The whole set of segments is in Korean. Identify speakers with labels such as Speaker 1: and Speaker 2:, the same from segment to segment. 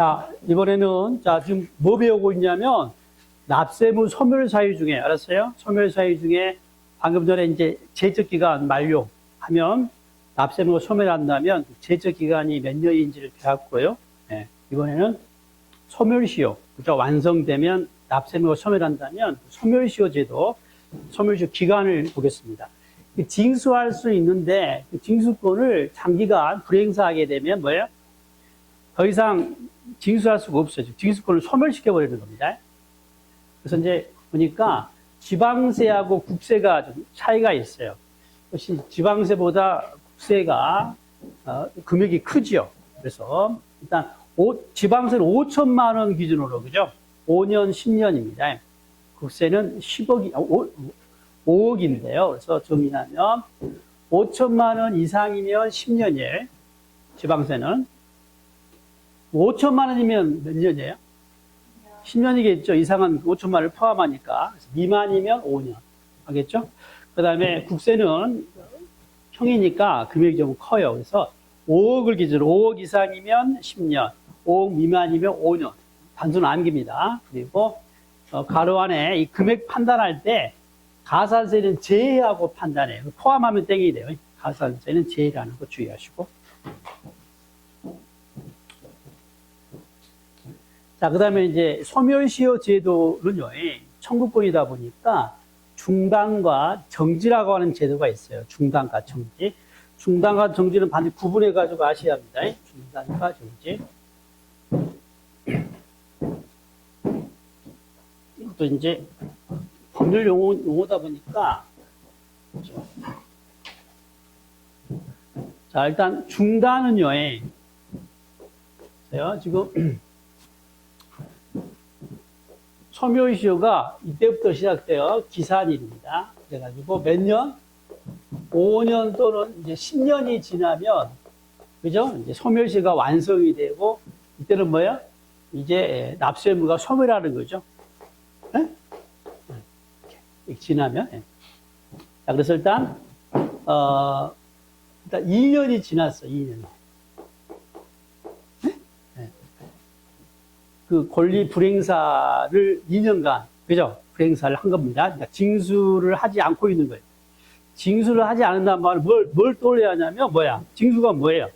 Speaker 1: 자, 이번에는, 자, 지금 뭐 배우고 있냐면, 납세무 소멸 사유 중에, 알았어요? 소멸 사유 중에, 방금 전에 이제 제적기간 만료하면, 납세무가 소멸한다면, 제적기간이 몇 년인지를 배웠고요. 예, 이번에는 소멸시효, 그죠? 완성되면, 납세무가 소멸한다면, 소멸시효 제도, 소멸시효 기간을 보겠습니다. 징수할 수 있는데, 징수권을 장기간 불행사하게 되면 뭐예요? 더 이상 징수할 수가 없어요. 징수권을 소멸시켜버리는 겁니다. 그래서 이제 보니까 지방세하고 국세가 좀 차이가 있어요. 역시 지방세보다 국세가 금액이 크지요. 그래서 일단 지방세는 5천만 원 기준으로, 그죠? 5년, 10년입니다. 국세는 10억이, 5억인데요. 그래서 정의하면 5천만 원 이상이면 10년이에요. 지방세는. 5천만 원이면 몇 년이에요? 10년이겠죠. 이상은 5천만 원을 포함하니까. 미만이면 5년. 알겠죠? 그 다음에 국세는 형이니까 금액이 좀 커요. 그래서 5억을 기준으로 5억 이상이면 10년, 5억 미만이면 5년. 단순 암기입니다. 그리고 가로 안에 이 금액 판단할 때 가산세는 제외하고 판단해요. 포함하면 땡이 돼요. 가산세는 제외라는 거 주의하시고. 자, 그 다음에 이제 소멸시효 제도는요, 청구권이다 보니까 중단과 정지라고 하는 제도가 있어요. 중단과 정지. 중단과 정지는 반드시 구분해가지고 아셔야 합니다. 중단과 정지. 이것도 이제 법률 용어다 보니까. 자, 일단 중단은요, 지금 소멸시효가 이때부터 시작돼요. 기산일입니다. 그래가지고 몇 년? 5년 또는 이제 10년이 지나면, 그죠? 이제 소멸시효가 완성이 되고, 이때는 뭐야? 이제 납세의무가 소멸하는 거죠. 네? 이렇게 지나면. 네. 자, 그래서 일단 2년이 지났어, 2년. 그 권리 불행사를 2년간, 그죠? 불행사를 한 겁니다. 그러니까 징수를 하지 않고 있는 거예요. 징수를 하지 않는다는 말은 뭘 떠올려야 하냐면, 뭐야? 징수가 뭐예요?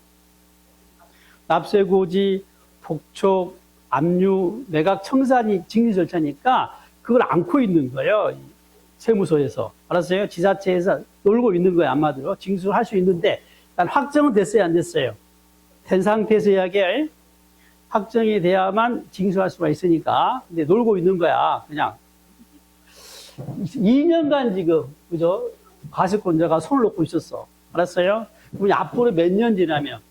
Speaker 1: 납세고지, 독촉, 압류, 매각, 청산이 징수 절차니까 그걸 안고 있는 거예요. 세무서에서. 알았어요? 지자체에서 놀고 있는 거예요, 아마도. 징수를 할 수 있는데, 일단 확정은 됐어요, 안 됐어요? 된 상태에서 이야기해. 확정이 돼야만 징수할 수가 있으니까. 근데 놀고 있는 거야, 그냥. 2년간 지금, 그죠? 과세권자가 손을 놓고 있었어. 알았어요? 그럼 앞으로 몇 년 지나면,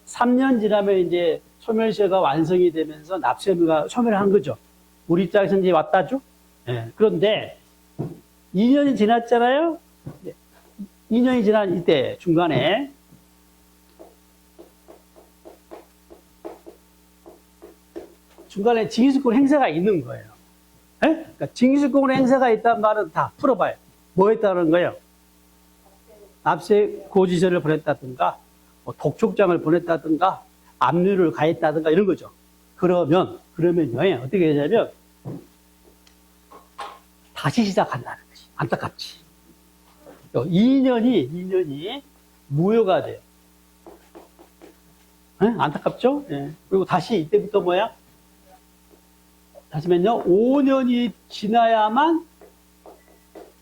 Speaker 1: 3년 지나면 이제 소멸시효가 완성이 되면서 납세의무가 소멸한 거죠. 우리 입장에서 이제 왔다죠? 네. 그런데 2년이 지났잖아요? 2년이 지난 이때 중간에 징수권 행사가 있는 거예요. 네? 그러니까 징수권 행사가 있다는 말은 다 풀어봐요. 뭐 했다는 거예요? 납세 고지서를 보냈다든가, 뭐 독촉장을 보냈다든가, 압류를 가했다든가 이런 거죠. 그러면요, 어떻게 되냐면, 다시 시작한다는 것이. 안타깝지. 2년이 무효가 돼요. 네? 안타깝죠? 네. 그리고 다시 이때부터 뭐야? 다시면요, 5년이 지나야만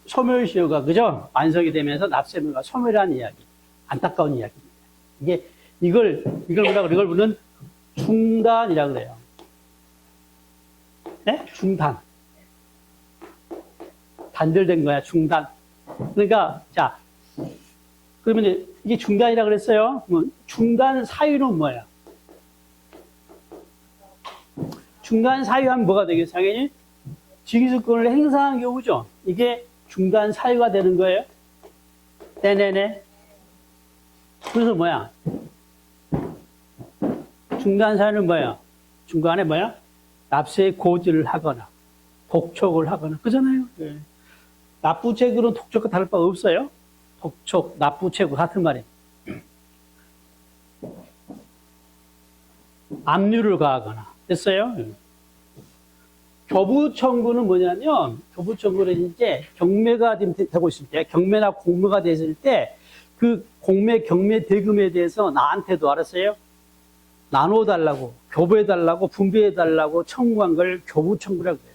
Speaker 1: 소멸시효가, 그죠? 완성이 되면서 납세의무가 소멸한 이야기. 안타까운 이야기입니다. 이걸 부르는 중단이라고 그래요. 네? 중단. 단절된 거야, 중단. 그러니까, 자, 그러면 이게 중단이라고 그랬어요. 그러면 중단 사유는 뭐야? 중단 사유하면 뭐가 되겠어요? 당연히 징수권을 행사한 경우죠. 이게 중단 사유가 되는 거예요. 네네네. 그래서 뭐야? 중단 사유는 뭐야? 중간에 뭐야? 납세 고지를 하거나 독촉을 하거나 그잖아요. 네. 납부채굴은 독촉과 다를 바가 없어요. 독촉, 납부채굴 같은 말이에요. 압류를 가하거나 됐어요? 교부청구는 뭐냐면, 교부청구는 이제 경매가 되고 있을 때, 경매나 공매가 됐을 때, 그 공매, 경매 대금에 대해서 나한테도 알았어요? 나눠달라고, 교부해달라고, 분배해달라고 청구한 걸 교부청구라고 해요.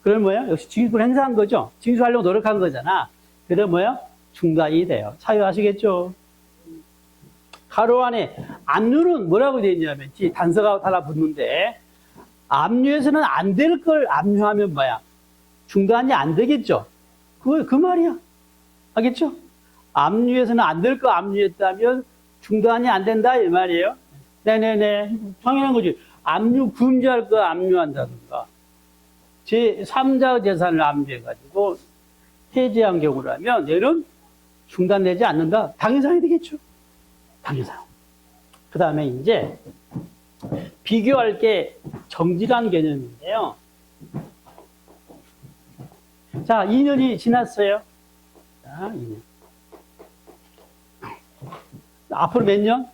Speaker 1: 그럼 뭐야? 역시 징수권을 행사한 거죠? 징수하려고 노력한 거잖아. 그럼 뭐야? 중단이 돼요. 사유하시겠죠? 가로 안에 압류는 뭐라고 되어 있냐면, 단서가 달라붙는데, 압류에서는 안 될 걸 압류하면 뭐야? 중단이 안 되겠죠? 그 말이야. 알겠죠? 압류에서는 안 될 거 압류했다면 중단이 안 된다, 이 말이에요. 네네네. 당연한 거지. 압류 금지할 거 압류한다든가. 제3자 재산을 압류해가지고 해제한 경우라면 얘는 중단되지 않는다. 당연사항이 되겠죠. 당연사항. 그 다음에 이제 비교할 게 정지란 개념인데요. 자, 2년이 지났어요. 자, 2년. 앞으로 몇 년?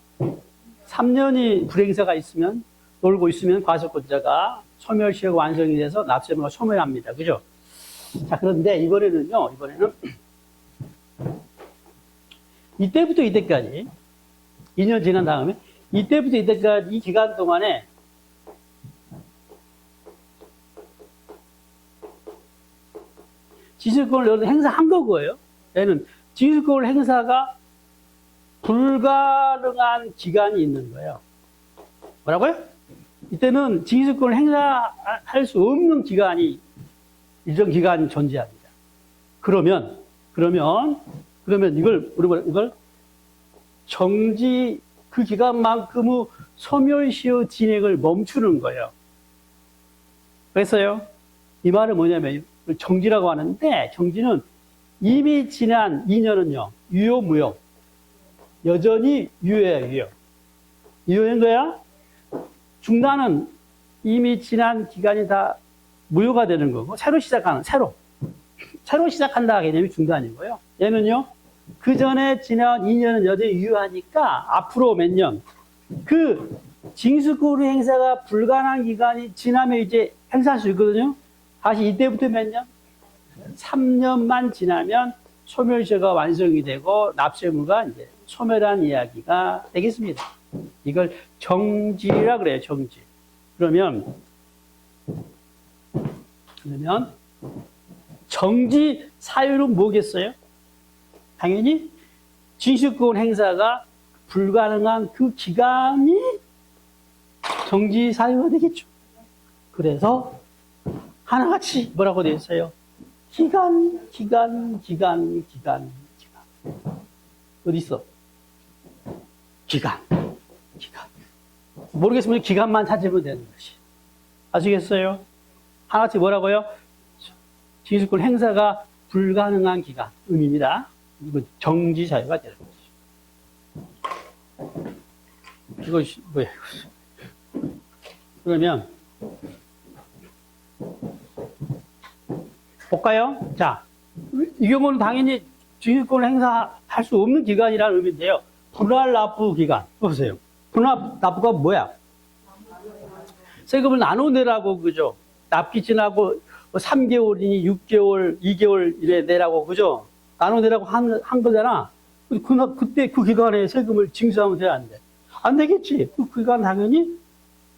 Speaker 1: 3년이 불행사가 있으면, 놀고 있으면 과세권자가 소멸시효가 완성이 돼서 납세의무가 소멸합니다. 그죠? 자, 그런데 이번에는 이때부터 이때까지, 2년 지난 다음에, 이때부터 이때까지 이 기간 동안에 징수권을 행사한 거고요. 얘는 징수권 행사가 불가능한 기간이 있는 거예요. 뭐라고요? 이때는 징수권을 행사할 수 없는 기간이 일정 기간 존재합니다. 그러면 이걸 정지 그 기간만큼의 소멸시효 진행을 멈추는 거예요. 그래서요, 이 말은 뭐냐면 정지라고 하는데, 정지는 이미 지난 2년은요, 유효, 무효. 여전히 유효야, 유효. 유효인 거야? 중단은 이미 지난 기간이 다 무효가 되는 거고, 새로 시작한다 개념이 중단이고요. 얘는요, 그 전에 지난 2년은 여전히 유효하니까, 앞으로 몇 년, 그 징수권 행사가 불가능한 기간이 지나면 이제 행사할 수 있거든요. 다시 이때부터 몇 년? 3년만 지나면 소멸시효가 완성이 되고 납세의무가 이제 소멸한 이야기가 되겠습니다. 이걸 정지라 그래요, 정지. 그러면 정지 사유는 뭐겠어요? 당연히 징수권 행사가 불가능한 그 기간이 정지 사유가 되겠죠. 그래서 하나같이 뭐라고 되어 있어요? 기간. 어디 있어? 기간. 모르겠으면 기간만 찾으면 되는 것이. 아시겠어요? 하나같이 뭐라고요? 징수권 행사가 불가능한 기간. 의미입니다. 이거 정지 사유가 되는 것이. 이것이 뭐야? 그러면 볼까요? 자, 이 경우는 당연히 징수권을 행사할 수 없는 기간이라는 의미인데요. 분할납부 기간. 보세요. 분할납부가 뭐야? 세금을 나눠내라고, 그죠? 납기 지나고 3개월이니 6개월, 2개월 이래 내라고, 그죠? 나눠내라고 한 거잖아. 그때 그 기간에 세금을 징수하면 돼, 안 돼? 안 되겠지. 그 기간 당연히,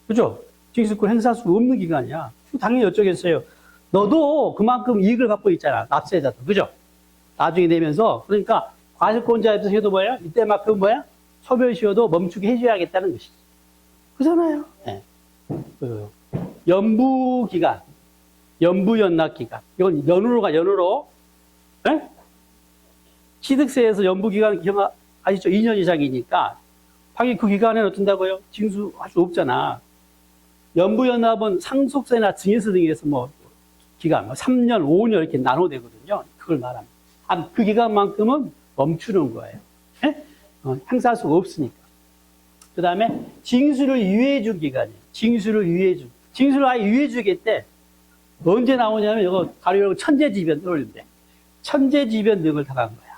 Speaker 1: 그죠? 징수권 행사할 수 없는 기간이야. 당연히 어쩌겠어요. 너도 그만큼 이익을 갖고 있잖아. 납세자도. 그죠? 나중에 내면서. 그러니까 과세권자 입장에서도 뭐야? 이때만큼 뭐야? 소멸시효도 멈추게 해줘야겠다는 것이지. 그잖아요. 네. 연부기간. 연부연납기간. 이건 연으로 가, 연으로. 네? 취득세에서 연부기간 아시죠? 2년 이상이니까. 당연히 그 기간에는 어떤다고요? 징수할 수 없잖아. 연부연납은 상속세나 증여세 등에서 뭐, 기간, 3년, 5년 이렇게 나눠되거든요. 그걸 말합니다. 그 기간만큼은 멈추는 거예요. 네? 행사할 수가 없으니까. 그 다음에 징수를 유예해준 기간이에요. 징수를 아예 유예해주겠대. 언제 나오냐면 이거 가로 열고 천재지변 떠올린대. 천재지변 등을 당한 거야.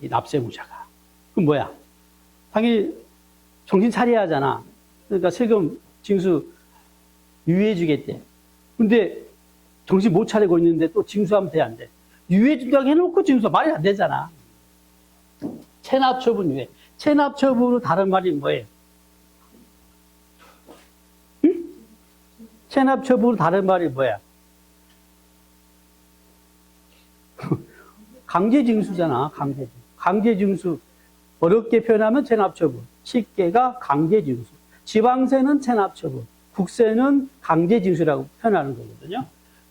Speaker 1: 이 납세무자가. 그럼 뭐야? 당연히 정신 차려야 하잖아. 그러니까 세금 징수 유예해주겠대. 근데 정신 못 차리고 있는데 또 징수하면 돼, 안 돼? 유예해준다고 해놓고 징수 말이 안 되잖아. 체납처분 유예. 체납처분으로 다른 말이 뭐예요? 응? 체납처분으로 다른 말이 뭐야? 강제징수잖아, 강제징수. 강제징수. 어렵게 표현하면 체납처분. 쉽게가 강제징수. 지방세는 체납처분. 국세는 강제징수라고 표현하는 거거든요.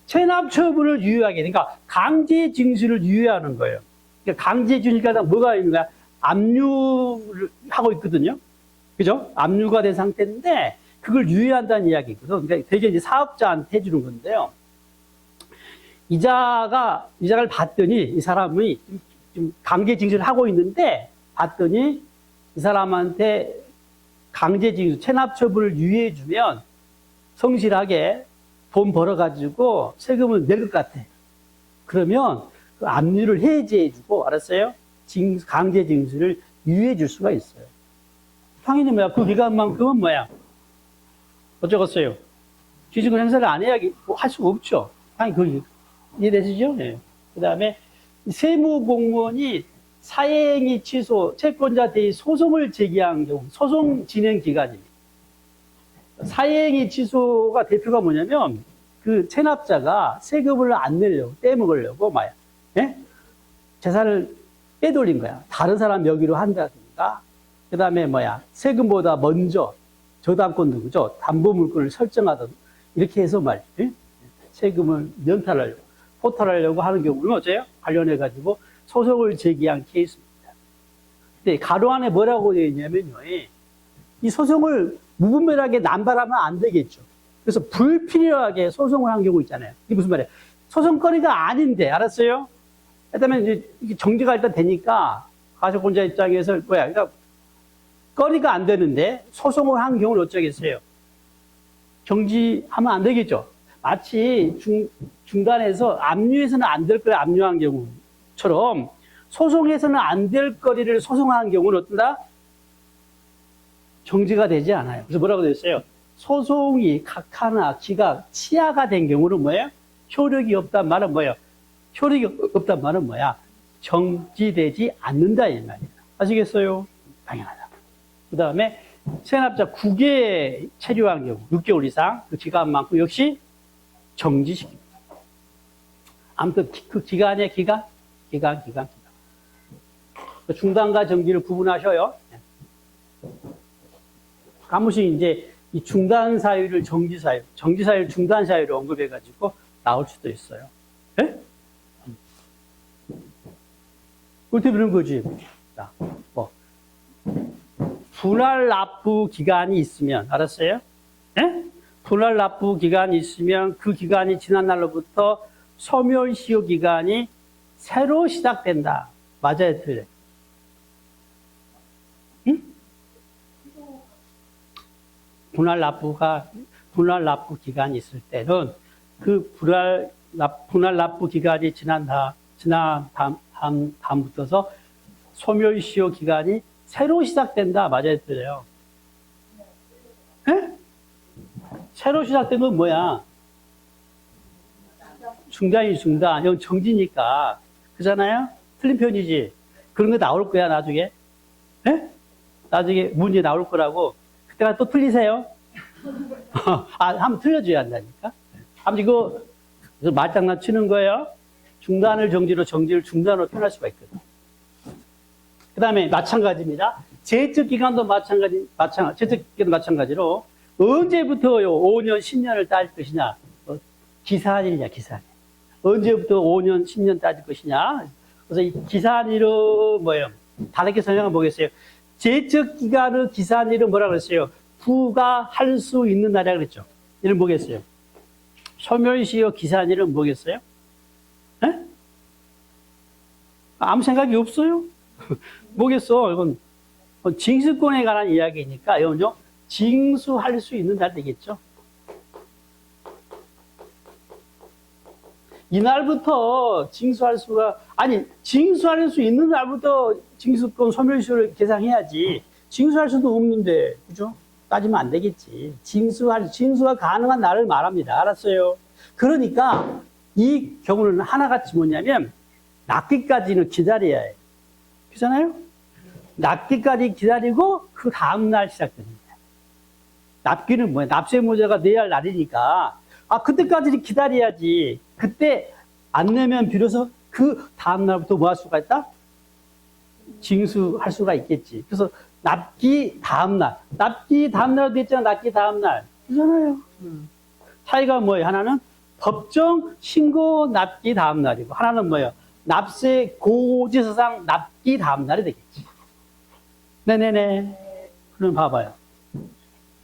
Speaker 1: 체납처분을 유예하게, 그러니까 강제징수를 유예하는 거예요. 그러니까 강제징수가 뭐가 있는가? 압류를 하고 있거든요. 그죠? 압류가 된 상태인데, 그걸 유예한다는 이야기거든. 그러니까 되게 이제 사업자한테 해주는 건데요. 이자를 받더니 이 사람이 좀 강제징수를 하고 있는데, 봤더니 이 사람한테 강제징수, 체납처분을 유예해주면 성실하게 돈 벌어가지고 세금을 낼 것 같아. 그러면 그 압류를 해제해주고, 알았어요? 강제징수를 유예해줄 수가 있어요. 당연히 뭐야? 그 기간만큼은 뭐야? 어쩌겠어요? 기준권 행사를 안 해야 할 수가 없죠. 당연히 그 이해되시죠? 네. 그 다음에 세무공무원이 사행위 취소, 채권자 대의 소송을 제기한 경우, 소송 진행 기간입니다. 사행위 취소가 대표가 뭐냐면, 그 체납자가 세금을 안 내려고, 떼먹으려고, 예? 재산을 빼돌린 거야. 다른 사람 명의로 한다든가, 그 다음에 세금보다 먼저 저당권 누구죠? 담보물권을 설정하든, 이렇게 해서 세금을 면탈하려고, 포탈하려고 하는 경우는 어째요? 관련해가지고, 소송을 제기한 케이스입니다. 근데 가로 안에 뭐라고 되어 있냐면요. 이 소송을 무분별하게 남발하면 안 되겠죠. 그래서 불필요하게 소송을 한 경우 있잖아요. 이게 무슨 말이에요? 소송거리가 아닌데, 알았어요? 그다음에 이제 정지가 일단 되니까 가석권자 입장에서 그러니까 거리가 안 되는데 소송을 한 경우는 어쩌겠어요? 정지하면 안 되겠죠. 마치 중간에서 압류해서는 안 될 거를 압류한 경우처럼 소송에서는 안 될 거리를 소송한 경우는 어떤다? 정지가 되지 않아요. 그래서 뭐라고 되어 있어요? 소송이 각하나 기각, 치하가 된 경우는 뭐예요? 효력이 없단 말은 뭐예요? 효력이 없단 말은 뭐야? 정지되지 않는다 이 말이에요. 아시겠어요? 당연하다. 그 다음에 체납자 9개 체류한 경우 6개월 이상 그 기간만큼 역시 정지시킵니다. 아무튼 그 기간의 기간. 중단과 정지를 구분하셔요. 가끔씩 이제 이 중단 사유를 정지 사유를 중단 사유로 언급해가지고 나올 수도 있어요. 예? 꿀팁이는 거지. 자, 분할 납부 기간이 있으면, 알았어요? 예? 분할 납부 기간이 있으면 그 기간이 지난 날로부터 소멸시효 기간이 새로 시작된다. 맞아요, 틀려요? 응? 분할 납부 기간이 있을 때는 그 분할 납부 기간이 지난 다음부터서 소멸시효 기간이 새로 시작된다. 맞아요, 틀려요? 예? 새로 시작된 건 뭐야? 중단. 이건 정지니까. 그잖아요? 틀린 편이지. 그런 거 나올 거야, 나중에. 예? 나중에 문제 나올 거라고. 그때가 또 틀리세요? 한번 틀려줘야 한다니까? 아무튼 이거 말장난 치는 거예요. 중단을 정지를 중단으로 표현할 수가 있거든. 그 다음에 마찬가지입니다. 제적 기간도 마찬가지로 언제부터요? 5년, 10년을 따질 것이냐? 기산일이냐, 기산일. 언제부터 5년, 10년 따질 것이냐? 그래서 이 기산일은 뭐예요? 다르게 설명해 보겠어요. 제적 기간의 기산일은 뭐라고 그랬어요? 부가 할 수 있는 날이라고 그랬죠. 이름 뭐겠어요? 소멸시효 기산일은 뭐겠어요? 에? 아무 생각이 없어요? 뭐겠어? 이건 징수권에 관한 이야기니까 이건요, 징수할 수 있는 날 되겠죠. 이날부터 징수할 수 있는 날부터 징수권 소멸시효를 계산해야지. 징수할 수도 없는데, 그죠? 따지면 안 되겠지. 징수가 가능한 날을 말합니다. 알았어요? 그러니까 이 경우는 하나같이 뭐냐면 납기까지는 기다려야 해요. 그렇잖아요? 납기까지 기다리고 그 다음날 시작되는 거예요. 납기는 뭐야? 납세무자가 내야 할 날이니까 그때까지는 기다려야지. 그때 안 내면 비로소 그 다음날부터 뭐 할 수가 있다? 징수할 수가 있겠지. 그래서 납기 다음날. 납기 다음날도 있잖아. 납기 다음날. 그렇잖아요. 차이가 뭐예요? 하나는 법정 신고 납기 다음날이고 하나는 뭐예요? 납세 고지서상 납기 다음날이 되겠지. 네네네. 그럼 봐봐요.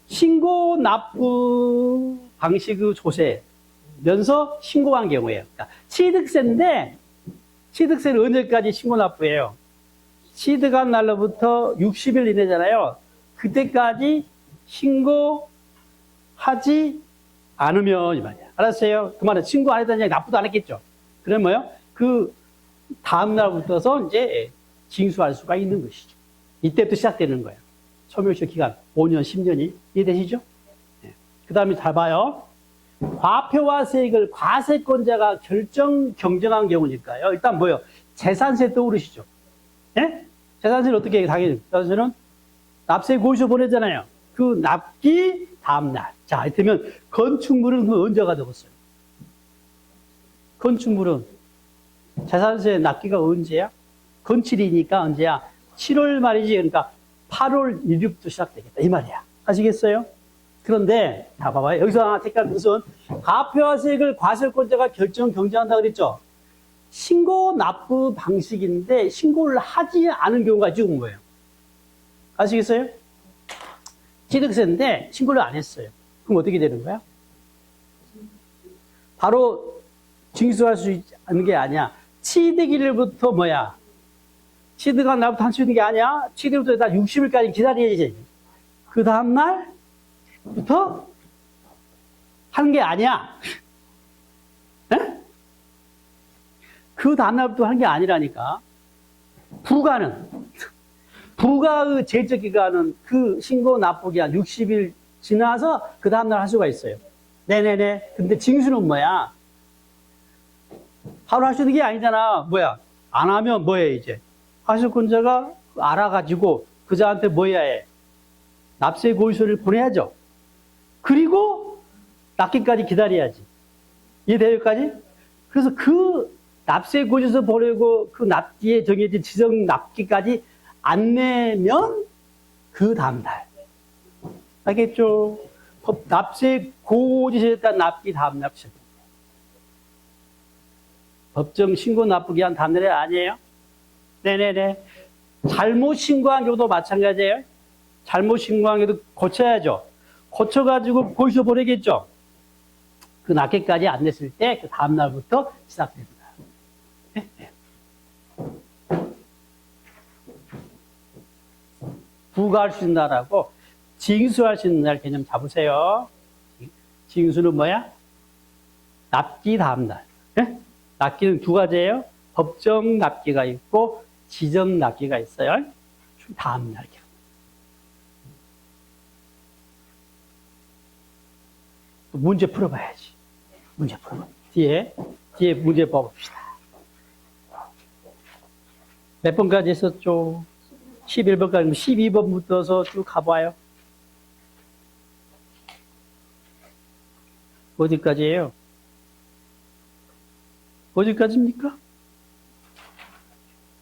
Speaker 1: 신고 납부 방식의 조세면서 신고한 경우에요. 그러니까 취득세인데 취득세는 언제까지 신고 납부해요? 취득한 날로부터 60일 이내잖아요. 그때까지 신고하지 않으면 이 말이야. 알았어요? 그 말은 신고 안 했다는 얘기 납부도 안 했겠죠. 그럼 뭐요? 그 다음 날부터서 이제 징수할 수가 있는 것이죠. 이때부터 시작되는 거예요. 소멸시효 기간 5년, 10년이 이해되시죠? 네. 그 다음에 잘 봐요. 과표와 세액을 과세권자가 경정한 경우니까요. 일단 뭐요? 재산세 떠오르시죠? 예? 재산세는 어떻게 당연히 재산세는 납세 고지서 보내잖아요. 그 납기 다음날. 자, 이를테면 건축물은 그 언제가 되었어요? 건축물은 재산세 납기가 언제야? 건칠이니까 언제야? 7월 말이지. 그러니까 8월 1일부터 시작되겠다. 이 말이야. 아시겠어요? 그런데, 자, 봐봐요. 여기서 하나 택한 것은 과표와 세액을 과세권자가 경정한다 그랬죠? 신고 납부 방식인데 신고를 하지 않은 경우가 지금 뭐예요? 아시겠어요? 취득세인데 신고를 안 했어요. 그럼 어떻게 되는 거야? 바로 징수할 수 있는 게 아니야. 취득일부터 뭐야? 취득한 날부터 할 수 있는 게 아니야. 취득부터 다 60일까지 기다려야지. 그 다음날부터 하는 게 아니야. 에? 그 다음날부터 하는 게 아니라니까. 부가의 제적 기간은 그 신고 납부 기간 60일 지나서 그 다음날 할 수가 있어요. 네네네. 근데 징수는 뭐야? 바로 할 수 있는 게 아니잖아. 뭐야? 안 하면 뭐해, 이제? 과세권자가 알아가지고 그자한테 뭐 해야 해? 납세 고지서를 보내야죠. 그리고 납기까지 기다려야지. 이해돼요, 여기까지? 그래서 그 납세 고지서 보내고 그 납기에 정해진 지정 납기까지 안 내면 그 다음날. 알겠죠? 납세 고지서에 따른 납기 다음날. 법정 신고 납부 기한 다음날이 아니에요? 네네네. 잘못 신고한 경우도 마찬가지예요. 잘못 신고한 경우도 고쳐야죠. 고쳐가지고 고지서 보내겠죠. 그 납기까지 안 냈을 때 그 다음날부터 시작됩니다. 네? 네. 부과할 수 있는 날하고 징수할 수 있는 날 개념 잡으세요. 징수는 뭐야? 납기 다음날. 네? 납기는 두 가지예요. 법정 납기가 있고 지정 납기가 있어요. 다음날. 문제 풀어봐야지. 문제 풀어봐. 뒤에 문제 봐봅시다. 몇 번까지 했었죠? 11번까지, 12번부터서 쭉 가봐요. 어디까지예요? 어디까지입니까?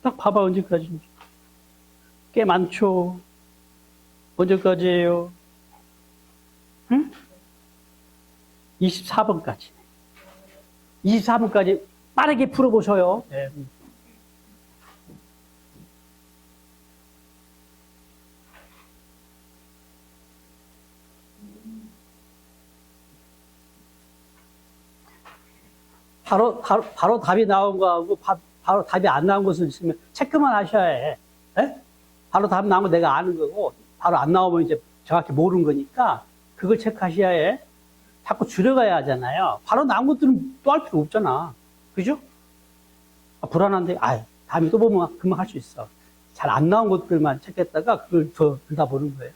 Speaker 1: 딱 봐봐, 언제까지입니까? 꽤 많죠? 언제까지예요? 응? 24번까지. 24번까지 빠르게 풀어보셔요. 네. 바로 답이 나온 거하고 바로 답이 안 나온 것을 있으면 체크만 하셔야 해. 네? 바로 답 나온 거 내가 아는 거고 바로 안 나오면 이제 정확히 모르는 거니까 그걸 체크하셔야 해. 자꾸 줄여가야 하잖아요. 바로 나온 것들은 또 할 필요 없잖아. 그죠? 불안한데, 다음에 또 보면 금방 할 수 있어. 잘 안 나온 것들만 체크했다가 그걸 더 들다 보는 거예요.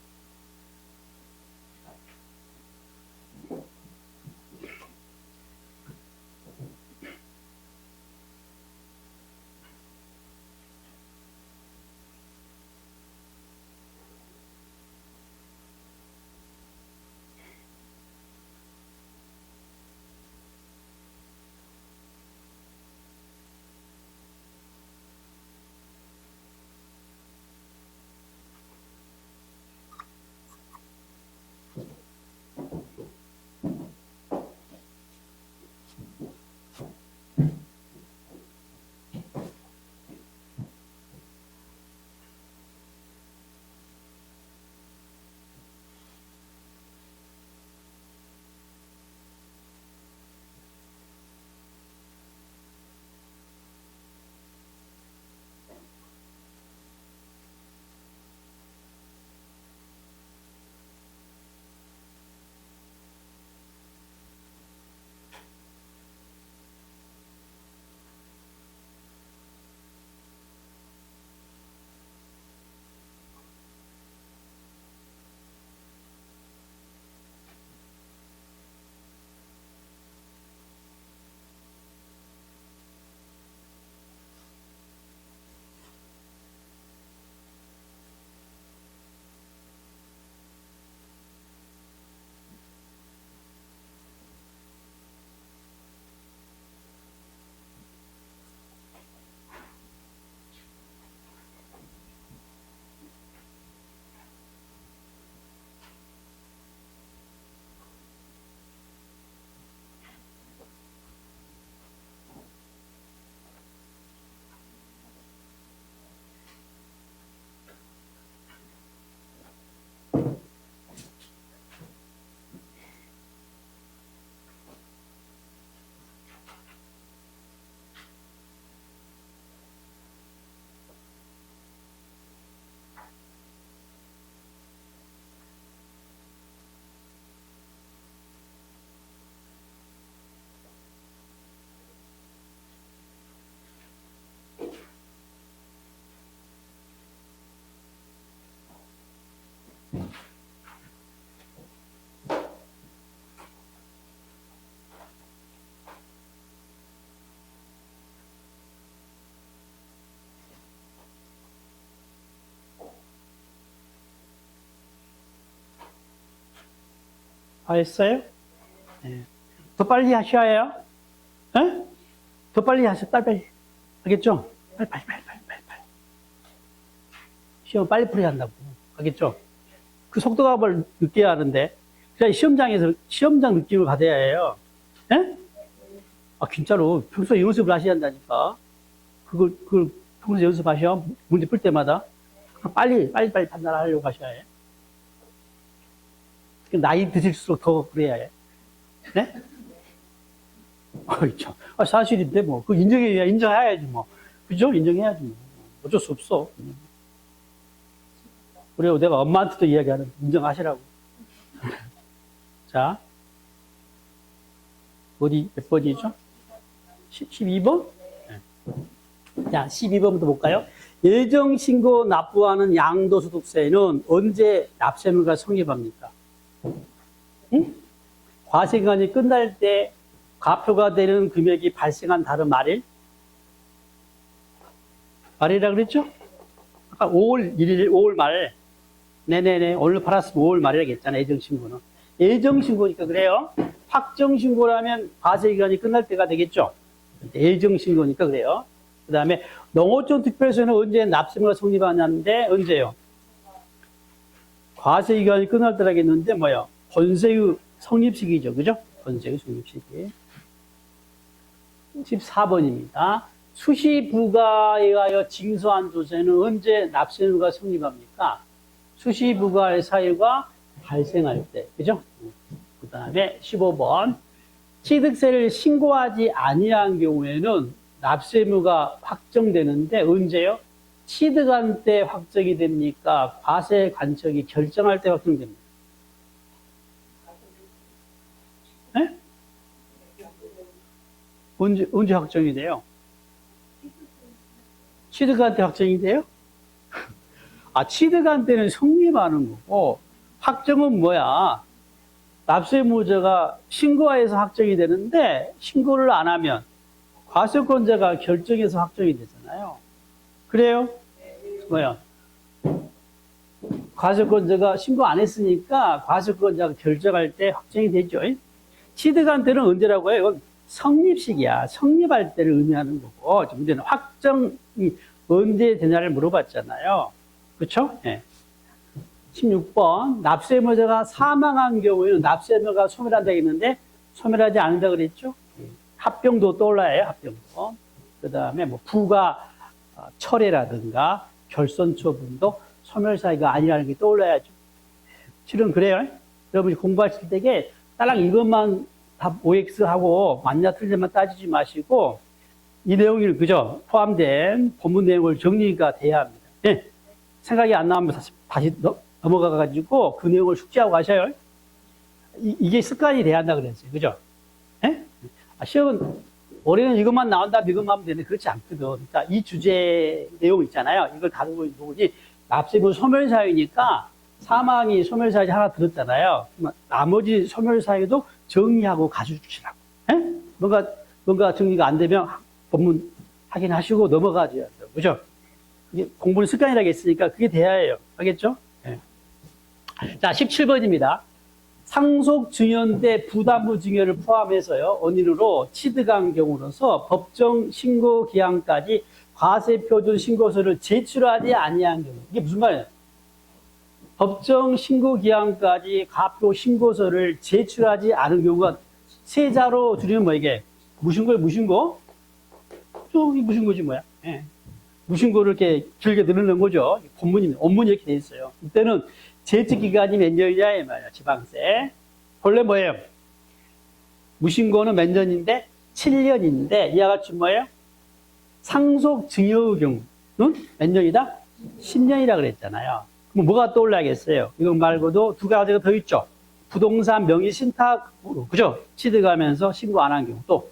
Speaker 1: 다 했어요? 네. 더 빨리 하셔야 해요. 에? 더 빨리 하세요. 빨리. 알겠죠? 빨리. 시험 빨리 풀어야 한다고. 알겠죠? 그 속도가 뭘 느껴야 하는데. 그러니까 시험장 느낌을 받아야 해요. 예? 아, 진짜로. 평소에 연습을 하셔야 한다니까. 그걸 평소에 연습하셔. 문제 풀 때마다. 빨리 판단하려고 하셔야 해. 나이 드실수록 더 그래야 해. 네? 참. 아, 사실인데, 뭐. 그 인정해야지, 뭐. 그죠? 인정해야지, 뭐. 어쩔 수 없어. 그래요. 내가 엄마한테도 이야기하는, 인정하시라고. 자. 몇 번이죠? 12번? 네. 자, 12번부터 볼까요? 예정신고 납부하는 양도소득세는 언제 납세물과 성립합니까? 응? 과세기간이 끝날 때 과표가 되는 금액이 발생한 다른 말일이라 그랬죠? 아까 5월 1일, 5월 말. 네네네. 오늘 팔았으면 5월 말이라고 했잖아요. 예정신고는. 예정신고니까 그래요. 확정신고라면 과세기간이 끝날 때가 되겠죠? 예정신고니까 그래요. 그 다음에 농어촌 특별세는 언제 납세물과 성립하냐는데 언제요? 과세기간이 끝날 때라겠는데 뭐요? 본세의 성립시기죠. 그죠? 본세의 성립시기. 14번입니다. 수시부가에 의하여 징수한 조세는 언제 납세물과 성립합니까? 수시부가의 사유가 발생할 때. 그죠? 그 다음에 15번. 취득세를 신고하지 아니한 경우에는 납세무가 확정되는데 언제요? 취득한 때 확정이 됩니까? 과세 관청이 결정할 때 확정됩니까? 네? 언제 확정이 돼요? 취득한 때 확정이 돼요? 아, 취득한 때는 성립하는 거고, 확정은 뭐야? 납세무자가 신고하여서 확정이 되는데, 신고를 안 하면 과세권자가 결정해서 확정이 되잖아요. 그래요? 뭐야? 과세권자가 신고 안 했으니까 과세권자가 결정할 때 확정이 되죠. 취득한 때는 언제라고 해요? 이건 성립식이야. 성립할 때를 의미하는 거고, 문제는 확정이 언제 되냐를 물어봤잖아요. 그렇죠? 네. 16번. 납세무자가 사망한 경우에는 납세무가 소멸한다 했는데 소멸하지 않는다 그랬죠? 합병도 떠올라야 해요. 합병도. 그 다음에 뭐 부가 철회라든가 결손처분도 소멸사유가 아니라는 게 떠올라야죠. 실은 그래요. 여러분이 공부하실 때에 따랑 이것만 답 OX하고 맞냐 틀리냐만 따지지 마시고 이 내용이 그죠? 포함된 본문 내용을 정리가 돼야 합니다. 네. 생각이 안 나면 다시 넘어가가지고 그 내용을 숙지하고 가셔요. 이게 습관이 돼야 한다 그랬어요. 그죠? 네? 시험은 올해는 이것만 나온다, 이것만 하면 되는데 그렇지 않거든. 그러니까 이 주제 내용 있잖아요. 이걸 다루고 있는 부분이 납세무 소멸사유니까 사망이 소멸사유 하나 들었잖아요. 나머지 소멸사유도 정리하고 가져주시라고. 네? 뭔가 정리가 안 되면 본문 확인하시고 넘어가줘야 돼요. 그죠? 이게 공부는 습관이라고 했으니까 그게 돼야 해요. 알겠죠? 네. 자, 17번입니다. 상속 증여 때 부담부 증여를 포함해서요, 원인으로 취득한 경우로서 법정 신고 기한까지 과세 표준 신고서를 제출하지 아니한 경우. 이게 무슨 말이에요? 법정 신고 기한까지 과표 신고서를 제출하지 않은 경우가 세자로 줄이면 뭐 이게? 무신고예요, 무신고? 이 무신고지 뭐야? 예. 무신고를 이렇게 길게 늘어놓은 거죠. 본문입니다. 원문이 이렇게 돼 있어요. 이때는 제출 기간이 몇 년이냐, 이 말이야, 지방세. 본래 뭐예요? 무신고는 몇 년인데? 7년인데, 이와 같이 뭐예요? 상속 증여의 경우는 몇 년이다? 10년이라 그랬잖아요. 그럼 뭐가 떠올라야겠어요? 이거 말고도 두 가지가 더 있죠. 부동산 명의 신탁으로, 그죠? 취득하면서 신고 안 한 경우. 또,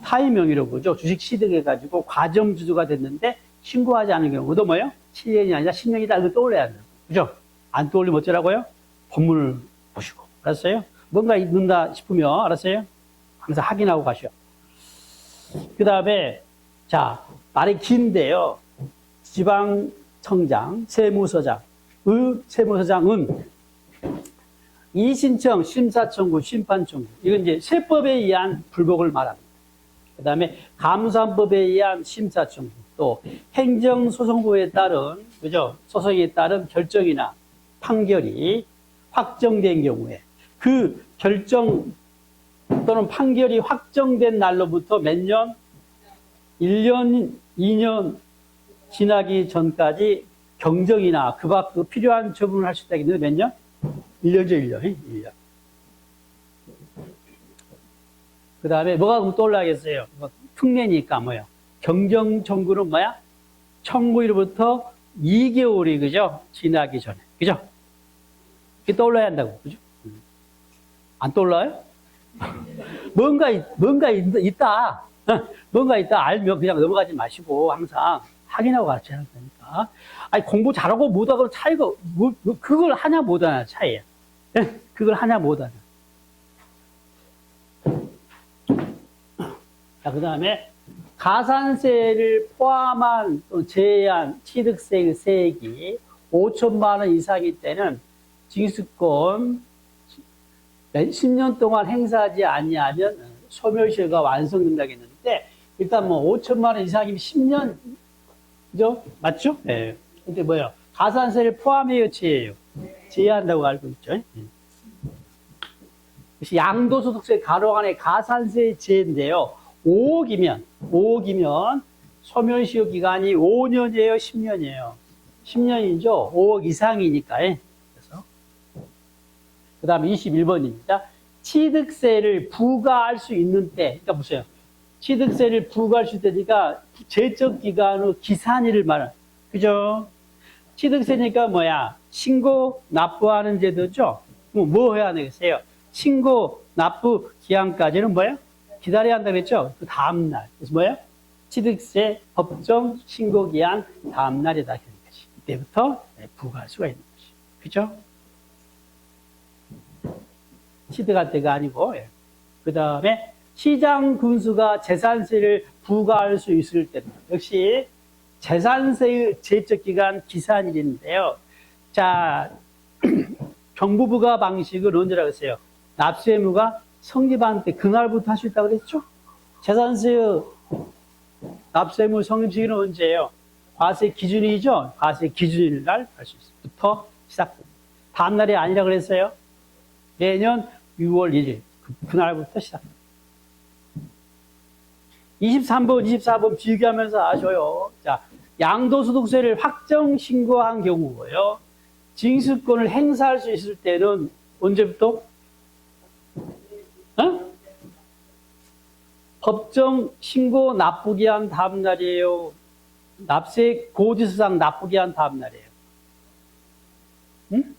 Speaker 1: 타의 명의로, 그죠? 주식 취득해가지고 과점주주가 됐는데 신고하지 않은 경우도 뭐예요? 7년이 아니라 10년이다. 이거 떠올려야 돼요. 그죠? 안 떠올리면 어쩌라고요? 본문을 보시고. 알았어요? 뭔가 있는다 싶으면, 알았어요? 항상 확인하고 가시오. 그 다음에, 자, 말이 긴데요. 지방청장, 세무서장은 이신청, 심사청구, 심판청구. 이건 이제 세법에 의한 불복을 말합니다. 그 다음에 감사법에 의한 심사청구, 또 행정소송법에 따른, 그죠? 소송에 따른 결정이나 판결이 확정된 경우에 그 결정 또는 판결이 확정된 날로부터 몇 년? 1년, 2년 지나기 전까지 경정이나 그 밖 필요한 처분을 할 수 있다고 했는데 몇 년? 1년죠, 1년. 1년. 그 다음에 뭐가 떠올라야겠어요? 특례니까 뭐요? 경정 청구는 뭐야? 청구일부터 2개월이 그죠? 지나기 전에. 그죠? 이게 떠올라야 한다고. 그죠? 안 떠올라요? 뭔가 있다. 뭔가 있다. 알면 그냥 넘어가지 마시고 항상 확인하고 같이 하는 거니까. 아니, 공부 잘하고 못하고 차이가, 그걸 하냐 못하냐 차이야. 그걸 하냐 못하냐. 자, 그 다음에 가산세를 포함한 또 제한 취득세 세액이 5천만 원 이상일 때는 징수권 10년 동안 행사하지 아니하면 소멸시효가 완성된다고 했는데, 일단 뭐 5천만 원 이상이면 10년, 그죠? 맞죠? 네. 근데 뭐요? 가산세를 포함해요, 제해요? 제한다고 알고 있죠. 양도소득세 가로 안에 가산세 제인데요. 5억이면 소멸시효 기간이 5년이에요, 10년이에요? 10년이죠. 5억 이상이니까. 그래서 그 다음에 21번입니다. 취득세를 부과할 수 있는 때, 그러니까 보세요. 취득세를 부과할 수 있으니까 제적 기간의 기산일을 말하는, 그죠? 취득세니까 뭐야? 신고 납부하는 제도죠? 뭐 해야 되겠어요? 신고 납부 기한까지는 뭐예요? 기다려야 한다고 했죠? 그 다음날. 그래서 뭐예요? 취득세 법정 신고 기한 다음날이다. 이때부터 부과할 수가 있는 것이. 그죠? 취득할 때가 아니고. 그 다음에 시장 군수가 재산세를 부과할 수 있을 때는 역시 재산세의 제적 기간 기산일인데요. 자, 정부부과 방식을 언제라고 했어요? 납세 의무가 성립한 때 그날부터 할 수 있다고 그랬죠? 재산세의 납세 의무 성립 시기는 언제예요? 과세 기준일이죠? 과세 기준일 날 할 수 있어요. 부터 시작됩니다. 다음 날이 아니라 그랬어요? 내년 6월 1일 그날부터 시작됩니다. 23번, 24번 비교하면서 아셔요. 자, 양도소득세를 확정 신고한 경우고요. 징수권을 행사할 수 있을 때는 언제부터? 법정 신고 납부기 한 다음 날이에요. 납세 고지서상 납부기 한 다음 날이에요. 응?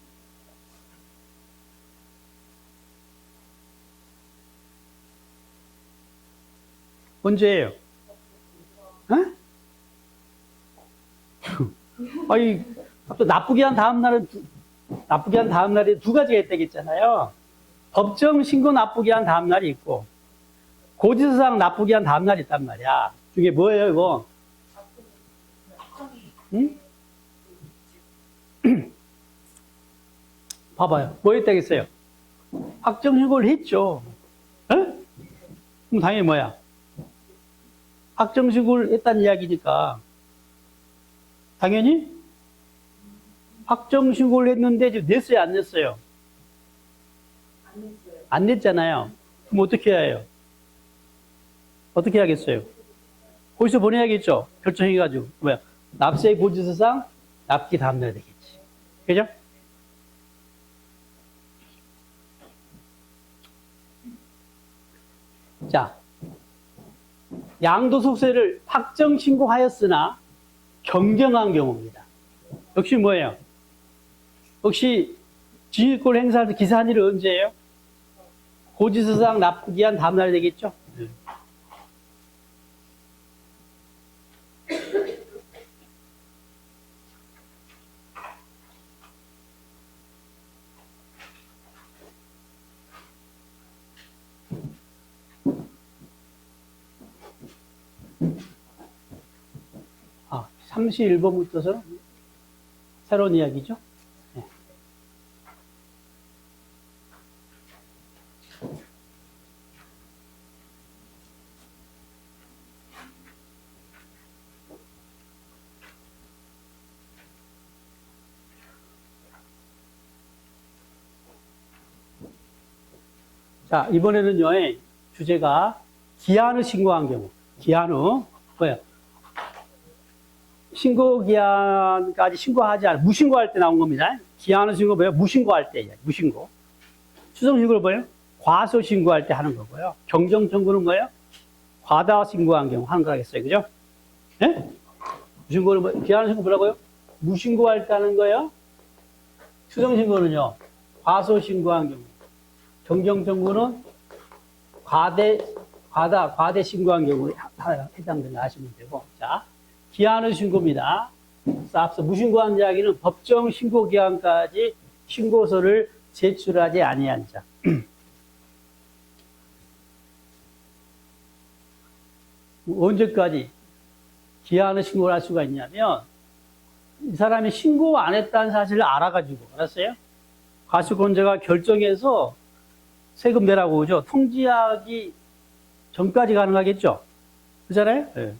Speaker 1: 언제예요? 아니, 또 납부기 한 다음 날에 두 가지가 있다고 했잖아요. 법정 신고 납부기 한 다음 날이 있고, 고지서상 납부기 한 다음 날이 있단 말이야. 이게 뭐예요, 이거? 응? 봐봐요. 뭐 했다고 했어요? 확정 신고를 했죠. 에? 그럼 당연히 뭐야? 확정 신고를 했다는 이야기니까. 당연히 확정 신고를 했는데 지금 냈어요, 안 냈어요? 안 냈잖아요. 그럼 어떻게 해야 해요? 어떻게 해야겠어요? 고지서 보내야겠죠? 결정해가지고. 뭐야? 납세 고지서상 납기 다음날 되겠지. 그죠? 자, 양도소득세를 확정 신고하였으나 경정한 경우입니다. 역시 뭐예요? 역시 징수권 행사할 때 기산일은 언제예요? 고지서상 납부기한 다음날 되겠죠? 아, 31번부터서는 새로운 이야기죠? 네. 자, 이번에는요, 주제가 기한 후 신고한 경우. 기한 후, 뭐예요? 신고 기한까지 신고하지 않아. 무신고할 때 나온 겁니다. 기한 후 신고 뭐예요? 무신고할 때, 무신고. 수정 신고를 뭐예요? 과소 신고할 때 하는 거고요. 경정 청구는 뭐예요? 과다 신고한 경우 하는 거라겠어요. 그죠? 네? 무신고는 뭐, 기한 후 신고 뭐라고요? 무신고할 때 하는 거예요. 수정 신고는요, 과소 신고한 경우. 경정 청구는 과대 신고한 경우에 해당된다 하시면 되고. 자, 기한 후 신고입니다. 앞서 무신고한 이야기는 법정 신고 기한까지 신고서를 제출하지 아니한 자. 언제까지 기한 후 신고를 할 수가 있냐면, 이 사람이 신고 안 했다는 사실을 알아가지고, 알았어요? 과세권자가 결정해서 세금 내라고 그러죠. 통지하기 전까지 가능하겠죠. 그잖아요? 네.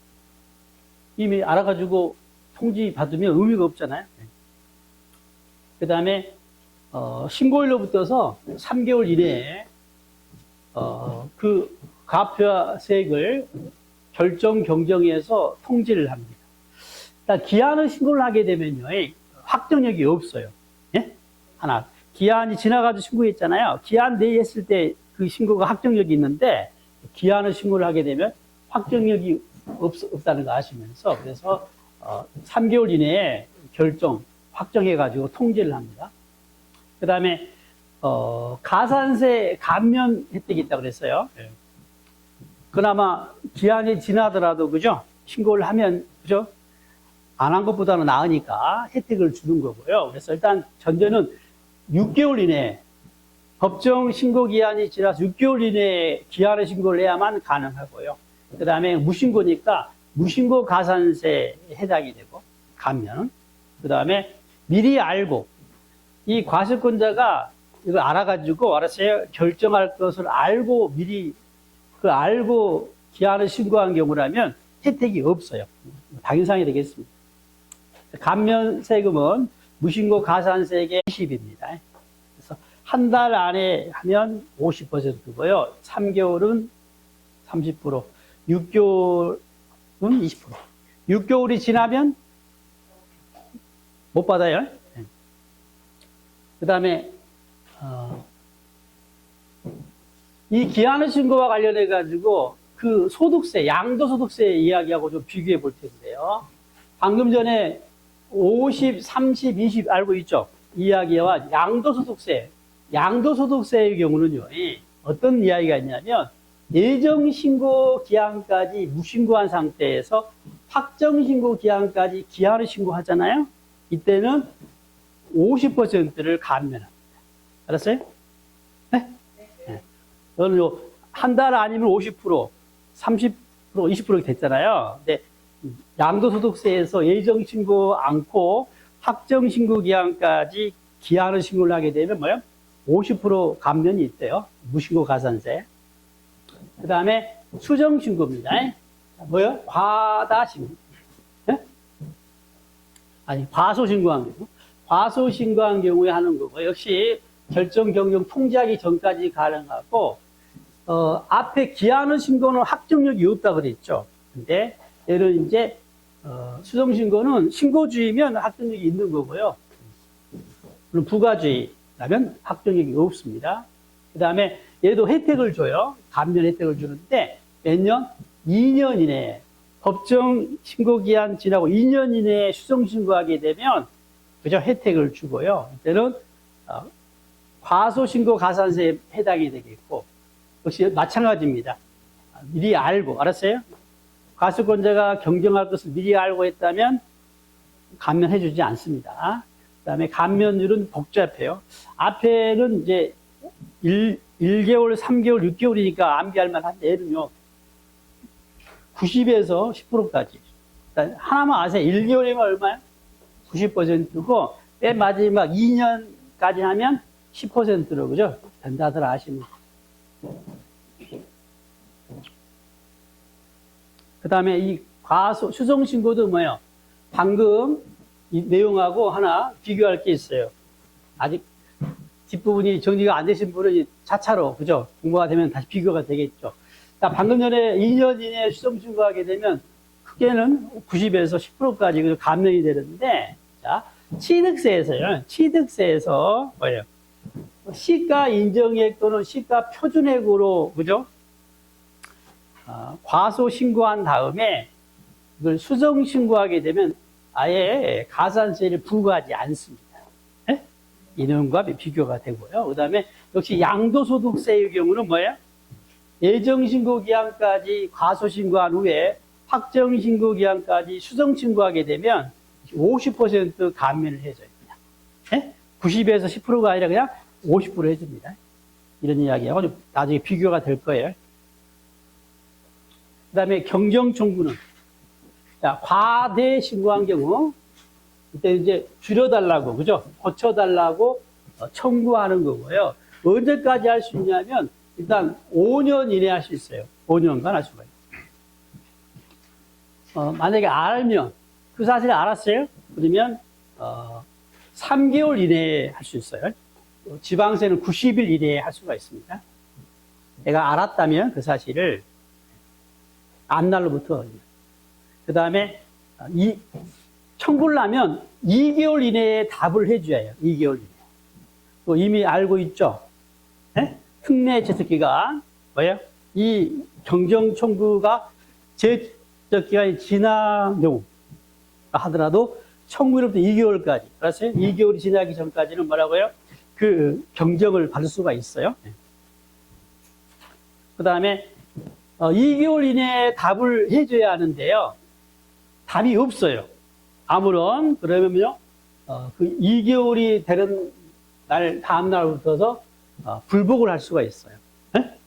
Speaker 1: 이미 알아가지고 통지 받으면 의미가 없잖아요. 네. 그 다음에, 신고일로부터서 3개월 이내에, 그 가표세액을 결정 경정에서 통지를 합니다. 일단 기한을 신고를 하게 되면요, 확정력이 없어요. 예? 하나. 기한이 지나가도 신고했잖아요. 기한 내에 했을 때 그 신고가 확정력이 있는데, 기한을 신고를 하게 되면 확정력이 없다는 거 아시면서, 그래서 3개월 이내에 확정해가지고 통지를 합니다. 그 다음에 가산세 감면 혜택이 있다고 그랬어요. 그나마 기한이 지나더라도, 그죠? 신고를 하면, 그죠? 안 한 것보다는 나으니까 혜택을 주는 거고요. 그래서 일단 전제는 6개월 이내에, 법정 신고 기한이 지나서 6개월 이내에 기한을 신고를 해야만 가능하고요. 그 다음에 무신고니까 무신고 가산세에 해당이 되고, 감면. 그 다음에 미리 알고, 이 과세권자가 이걸 알아가지고, 알았어요? 결정할 것을 알고 미리, 알고 기한을 신고한 경우라면 혜택이 없어요. 당연상이 되겠습니다. 감면 세금은 무신고 가산세액의 20입니다. 그래서 한 달 안에 하면 50%고요. 3개월은 30%, 6개월은 20%. 6개월이 지나면 못 받아요. 그 다음에 이 기한의 신고와 관련해 가지고 그 소득세, 양도소득세 이야기하고 좀 비교해 볼 텐데요. 방금 전에 50, 30, 20 알고 있죠? 이야기와 양도소득세의 경우는요, 어떤 이야기가 있냐면, 예정신고 기한까지 무신고한 상태에서 확정신고 기한까지 기한을 신고하잖아요? 이때는 50%를 감면합니다. 알았어요? 네? 네. 저는 한 달 아니면 50%, 30%, 20% 됐잖아요. 근데 양도소득세에서 예정신고 않고 확정신고 기한까지 기한을 신고를 하게 되면 뭐요? 50% 감면이 있대요. 무신고 가산세. 그 다음에 수정신고입니다. 뭐요? 과다신고. 네? 아니, 과소신고한 경우. 과소신고한 경우에 하는 거고, 역시 결정 경정 통지하기 전까지 가능하고, 앞에 기한을 신고는 확정력이 없다고 그랬죠. 근데 얘를 이제 수정신고는 신고주의면 확정력이 있는 거고요. 그럼 부가주의라면 확정력이 없습니다. 그 다음에 얘도 혜택을 줘요. 감면 혜택을 주는데 몇 년? 2년 이내에 법정 신고기한 지나고 2년 이내에 수정신고하게 되면 그저 혜택을 주고요. 이때는 과소신고 가산세에 해당이 되겠고, 역시 마찬가지입니다. 미리 알고, 알았어요? 과세권자가 경정할 것을 미리 알고 했다면 감면해주지 않습니다. 그 다음에 감면율은 복잡해요. 앞에는 이제 1개월, 3개월, 6개월이니까 암기할 만한데, 얘는요, 90에서 10%까지. 하나만 아세요. 1개월이면 얼마요? 90%고, 맨 마지막 2년까지 하면 10%로, 그죠? 된다들 아시면. 그 다음에 이 수정신고도 뭐예요? 방금 이 내용하고 하나 비교할 게 있어요. 아직 뒷부분이 정리가 안 되신 분은 차차로, 그죠? 공부가 되면 다시 비교가 되겠죠. 자, 방금 전에 2년 이내에 수정 신고하게 되면 크게는 90에서 10%까지 감면이 되는데, 자, 취득세에서요. 취득세에서 뭐예요? 시가 인정액 또는 시가 표준액으로, 그죠? 과소 신고한 다음에 이걸 수정 신고하게 되면 아예 가산세를 부과하지 않습니다. 네? 이년과 비교가 되고요. 그 다음에 역시 양도소득세의 경우는 뭐예요? 예정신고기한까지 과소신고한 후에 확정신고기한까지 수정신고하게 되면 50% 감면을 해줘요. 그냥. 90에서 10%가 아니라 그냥 50% 해줍니다. 이런 이야기하고 나중에 비교가 될 거예요. 그 다음에 경정청구는, 자, 과대 신고한 경우, 이때 이제 줄여달라고, 그죠? 고쳐달라고 청구하는 거고요. 언제까지 할 수 있냐면, 일단 5년 이내 할 수 있어요. 5년간 할 수가 있어요. 만약에 알면, 그 사실을 알았어요? 그러면, 3개월 이내에 할 수 있어요. 지방세는 90일 이내에 할 수가 있습니다. 내가 알았다면 그 사실을 앞날로부터. 그 다음에, 청구를 하면 2개월 이내에 답을 해줘야 해요. 2개월 이내에. 또 이미 알고 있죠? 네? 특례 제척기간, 뭐예요? 이 경정 청구가 제척기간이 지난 경우 하더라도 청구로부터 2개월까지, 알았어요? 2개월이 지나기 전까지는 뭐라고요? 그 경정을 받을 수가 있어요. 그 다음에 2개월 이내에 답을 해줘야 하는데요. 답이 없어요. 아무런, 그러면요, 그 2개월이 되는 날, 다음 날부터서 불복을 할 수가 있어요. 네?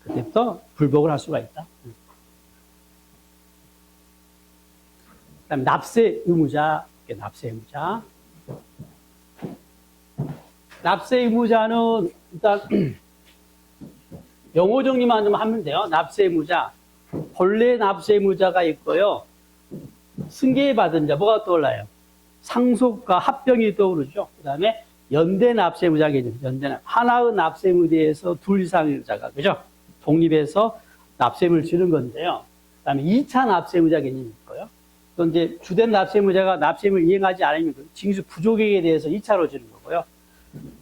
Speaker 1: 그때부터 불복을 할 수가 있다. 그 다음 납세 의무자, 납세 의무자. 납세 의무자는 일단 영어 정리만 좀 하면 돼요. 납세 의무자. 본래 납세 의무자가 있고요. 승계받은 자, 뭐가 떠올라요? 상속과 합병이 떠오르죠. 그 다음에 연대 납세 의무자 개념, 하나의 납세 의무대에서 둘 이상의 자가, 그죠? 독립해서 납세금을 주는 건데요. 그 다음에 2차 납세 의무자 개념이 있고요. 또 이제 주된 납세 의무자가 납세금을 이행하지 않으면 징수 부족액에 대해서 2차로 주는 거고요.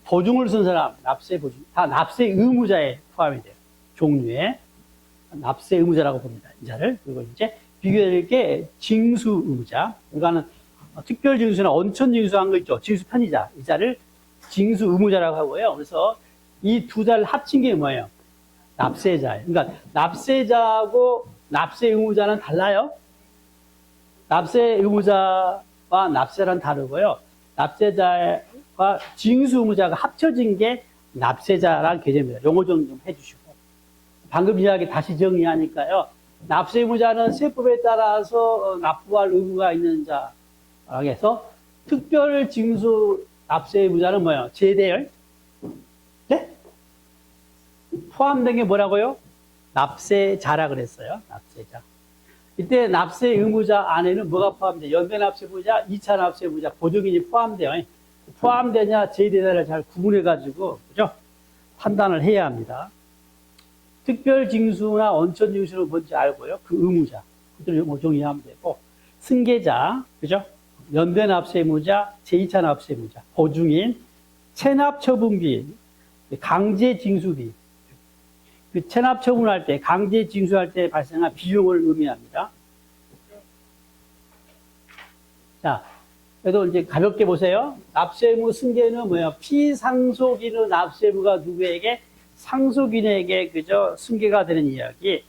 Speaker 1: 보증을 쓴 사람, 납세 보증, 다 납세 의무자에 포함이 돼요. 종류에. 납세 의무자라고 봅니다. 이 자를. 그리고 이제 비교될 게 징수 의무자. 이거는 특별 징수나 원천 징수한 거 있죠. 징수 편의자. 이 자를 징수 의무자라고 하고요. 그래서 이 두 자를 합친 게 뭐예요? 납세자예요. 그러니까 납세자하고 납세 의무자는 달라요. 납세 의무자와 납세자는 다르고요. 납세자와 징수 의무자가 합쳐진 게 납세자라는 개념입니다. 용어 좀 해주시고. 방금 이야기 다시 정리하니까요. 납세 의무자는 세법에 따라서 납부할 의무가 있는 자라고 해서 특별 징수 납세 의무자는 뭐예요? 제대열? 네? 포함된 게 뭐라고요? 납세자라 그랬어요. 납세자. 이때 납세 의무자 안에는 뭐가 포함돼요? 연대 납세 의무자, 2차 납세 의무자, 보증인이 포함돼요. 포함되냐, 제대자를 잘 구분해가지고, 그죠? 판단을 해야 합니다. 특별 징수나 원천 징수는 뭔지 알고요. 그 의무자. 그들을 정리하면 되고, 승계자, 그죠? 연대 납세 의무자, 제2차 납세 의무자, 보증인, 체납 처분비, 강제 징수비. 그 체납 처분할 때, 강제 징수할 때 발생한 비용을 의미합니다. 자, 그래도 이제 가볍게 보세요. 납세 의무 승계는 뭐예요? 피상속인의 납세 의무가 누구에게? 상속인에게 그저 승계가 되는 이야기.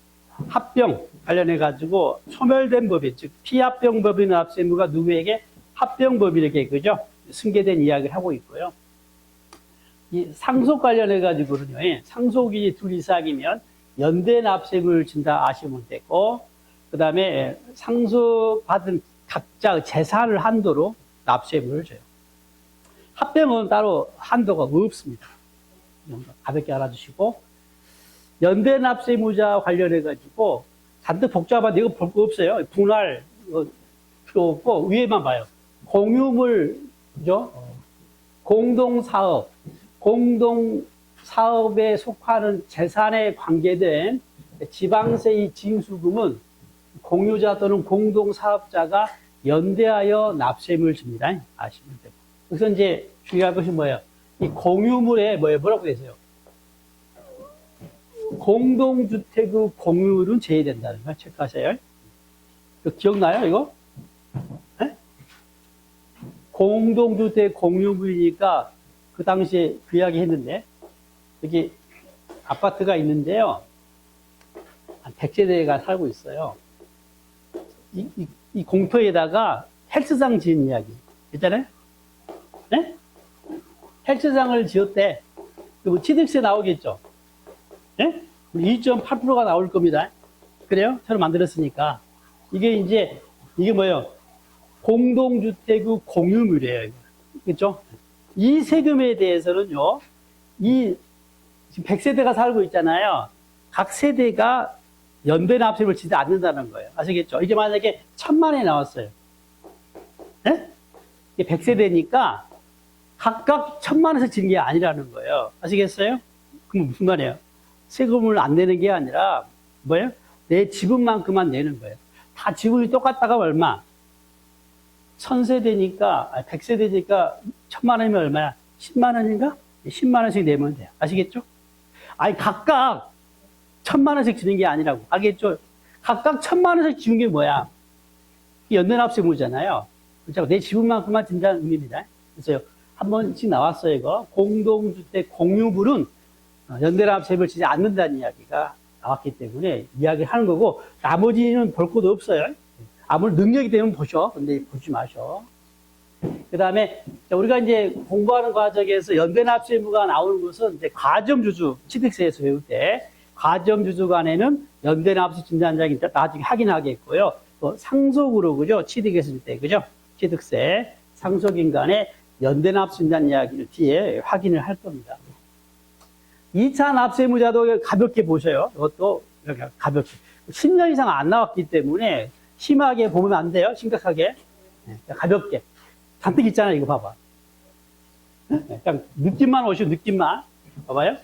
Speaker 1: 합병 관련해가지고 소멸된 법인, 즉 피합병법인 납세 의무가 누구에게? 합병법인에게 그죠? 승계된 이야기를 하고 있고요. 이 상속 관련해가지고는요, 상속인이 둘 이상이면 연대 납세금을 준다 아시면 되고, 그 다음에 상속받은 각자 재산을 한도로 납세금을 줘요. 합병은 따로 한도가 없습니다. 가볍게 알아주시고, 연대 납세 의무자 관련해가지고, 잔뜩 복잡한데 이거 볼 거 없어요. 분할, 필요 없고, 위에만 봐요. 공유물, 그죠? 공동사업, 공동 사업에 속하는 재산에 관계된 지방세의 징수금은 공유자 또는 공동 사업자가 연대하여 납세금을 줍니다. 아시면 되고. 그래서 이제 중요한 것이 뭐예요? 이 공유물에 뭐라고 되어 있어요? 공동주택의 공유물은 제외된다는 거 체크하세요. 이거 기억나요, 이거? 네? 공동주택 공유물이니까 그 당시에 그 이야기 했는데, 여기 아파트가 있는데요. 한 100세대가 살고 있어요. 이 공터에다가 헬스장 지은 이야기. 있잖아요? 네? 헬스장을 지었대. 그리고 취득세 나오겠죠? 네? 2.8%가 나올 겁니다. 그래요? 새로 만들었으니까. 이게 뭐예요? 공동주택의 공유물이에요. 그렇죠? 이 세금에 대해서는요, 지금 100세대가 살고 있잖아요. 각 세대가 연대 납세를 지지 않는다는 거예요. 아시겠죠? 이게 만약에 1000만 원이 나왔어요. 네? 이게 100세대니까 각각 1000만 원씩 지는 게 아니라는 거예요. 아시겠어요? 그럼 무슨 말이에요? 세금을 안 내는 게 아니라 뭐예요? 내 지분만큼만 내는 거예요. 다 지분이 똑같다가 얼마? 1000세대니까 100세대니까 1000만 원이면 얼마야? 10만 원인가? 10만 원씩 내면 돼요. 아시겠죠? 아니 각각 1000만 원씩 주는 게 아니라고. 알겠죠? 각각 1000만 원씩 주는 게 뭐야? 연대납세물이잖아요. 그렇죠? 내 지분만큼만 준다는 의미입니다. 그래서 한 번씩 나왔어요, 이거. 공동주택 공유물은 연대납세를 지지 않는다는 이야기가 나왔기 때문에 이야기를 하는 거고, 나머지는 볼 것도 없어요. 아무리 능력이 되면 보셔. 근데 보지 마셔. 그 다음에 우리가 이제 공부하는 과정에서 연대납세무가 나오는 것은 이제 과점주주 취득세에서 배울 때 과점주주 간에는 연대납세 진단장이 나중에 확인하겠고요. 또 상속으로 그죠? 취득했을 때 그죠? 취득세 상속인 간에 연대납세 진단 이야기를 뒤에 확인을 할 겁니다. 2차 납세무자도 가볍게 보셔요. 이것도 이렇게 가볍게. 10년 이상 안 나왔기 때문에 심하게 보면 안 돼요. 심각하게. 가볍게. 잔뜩 있잖아요. 이거 봐봐. 그냥 느낌만 오시고 느낌만. 봐봐요.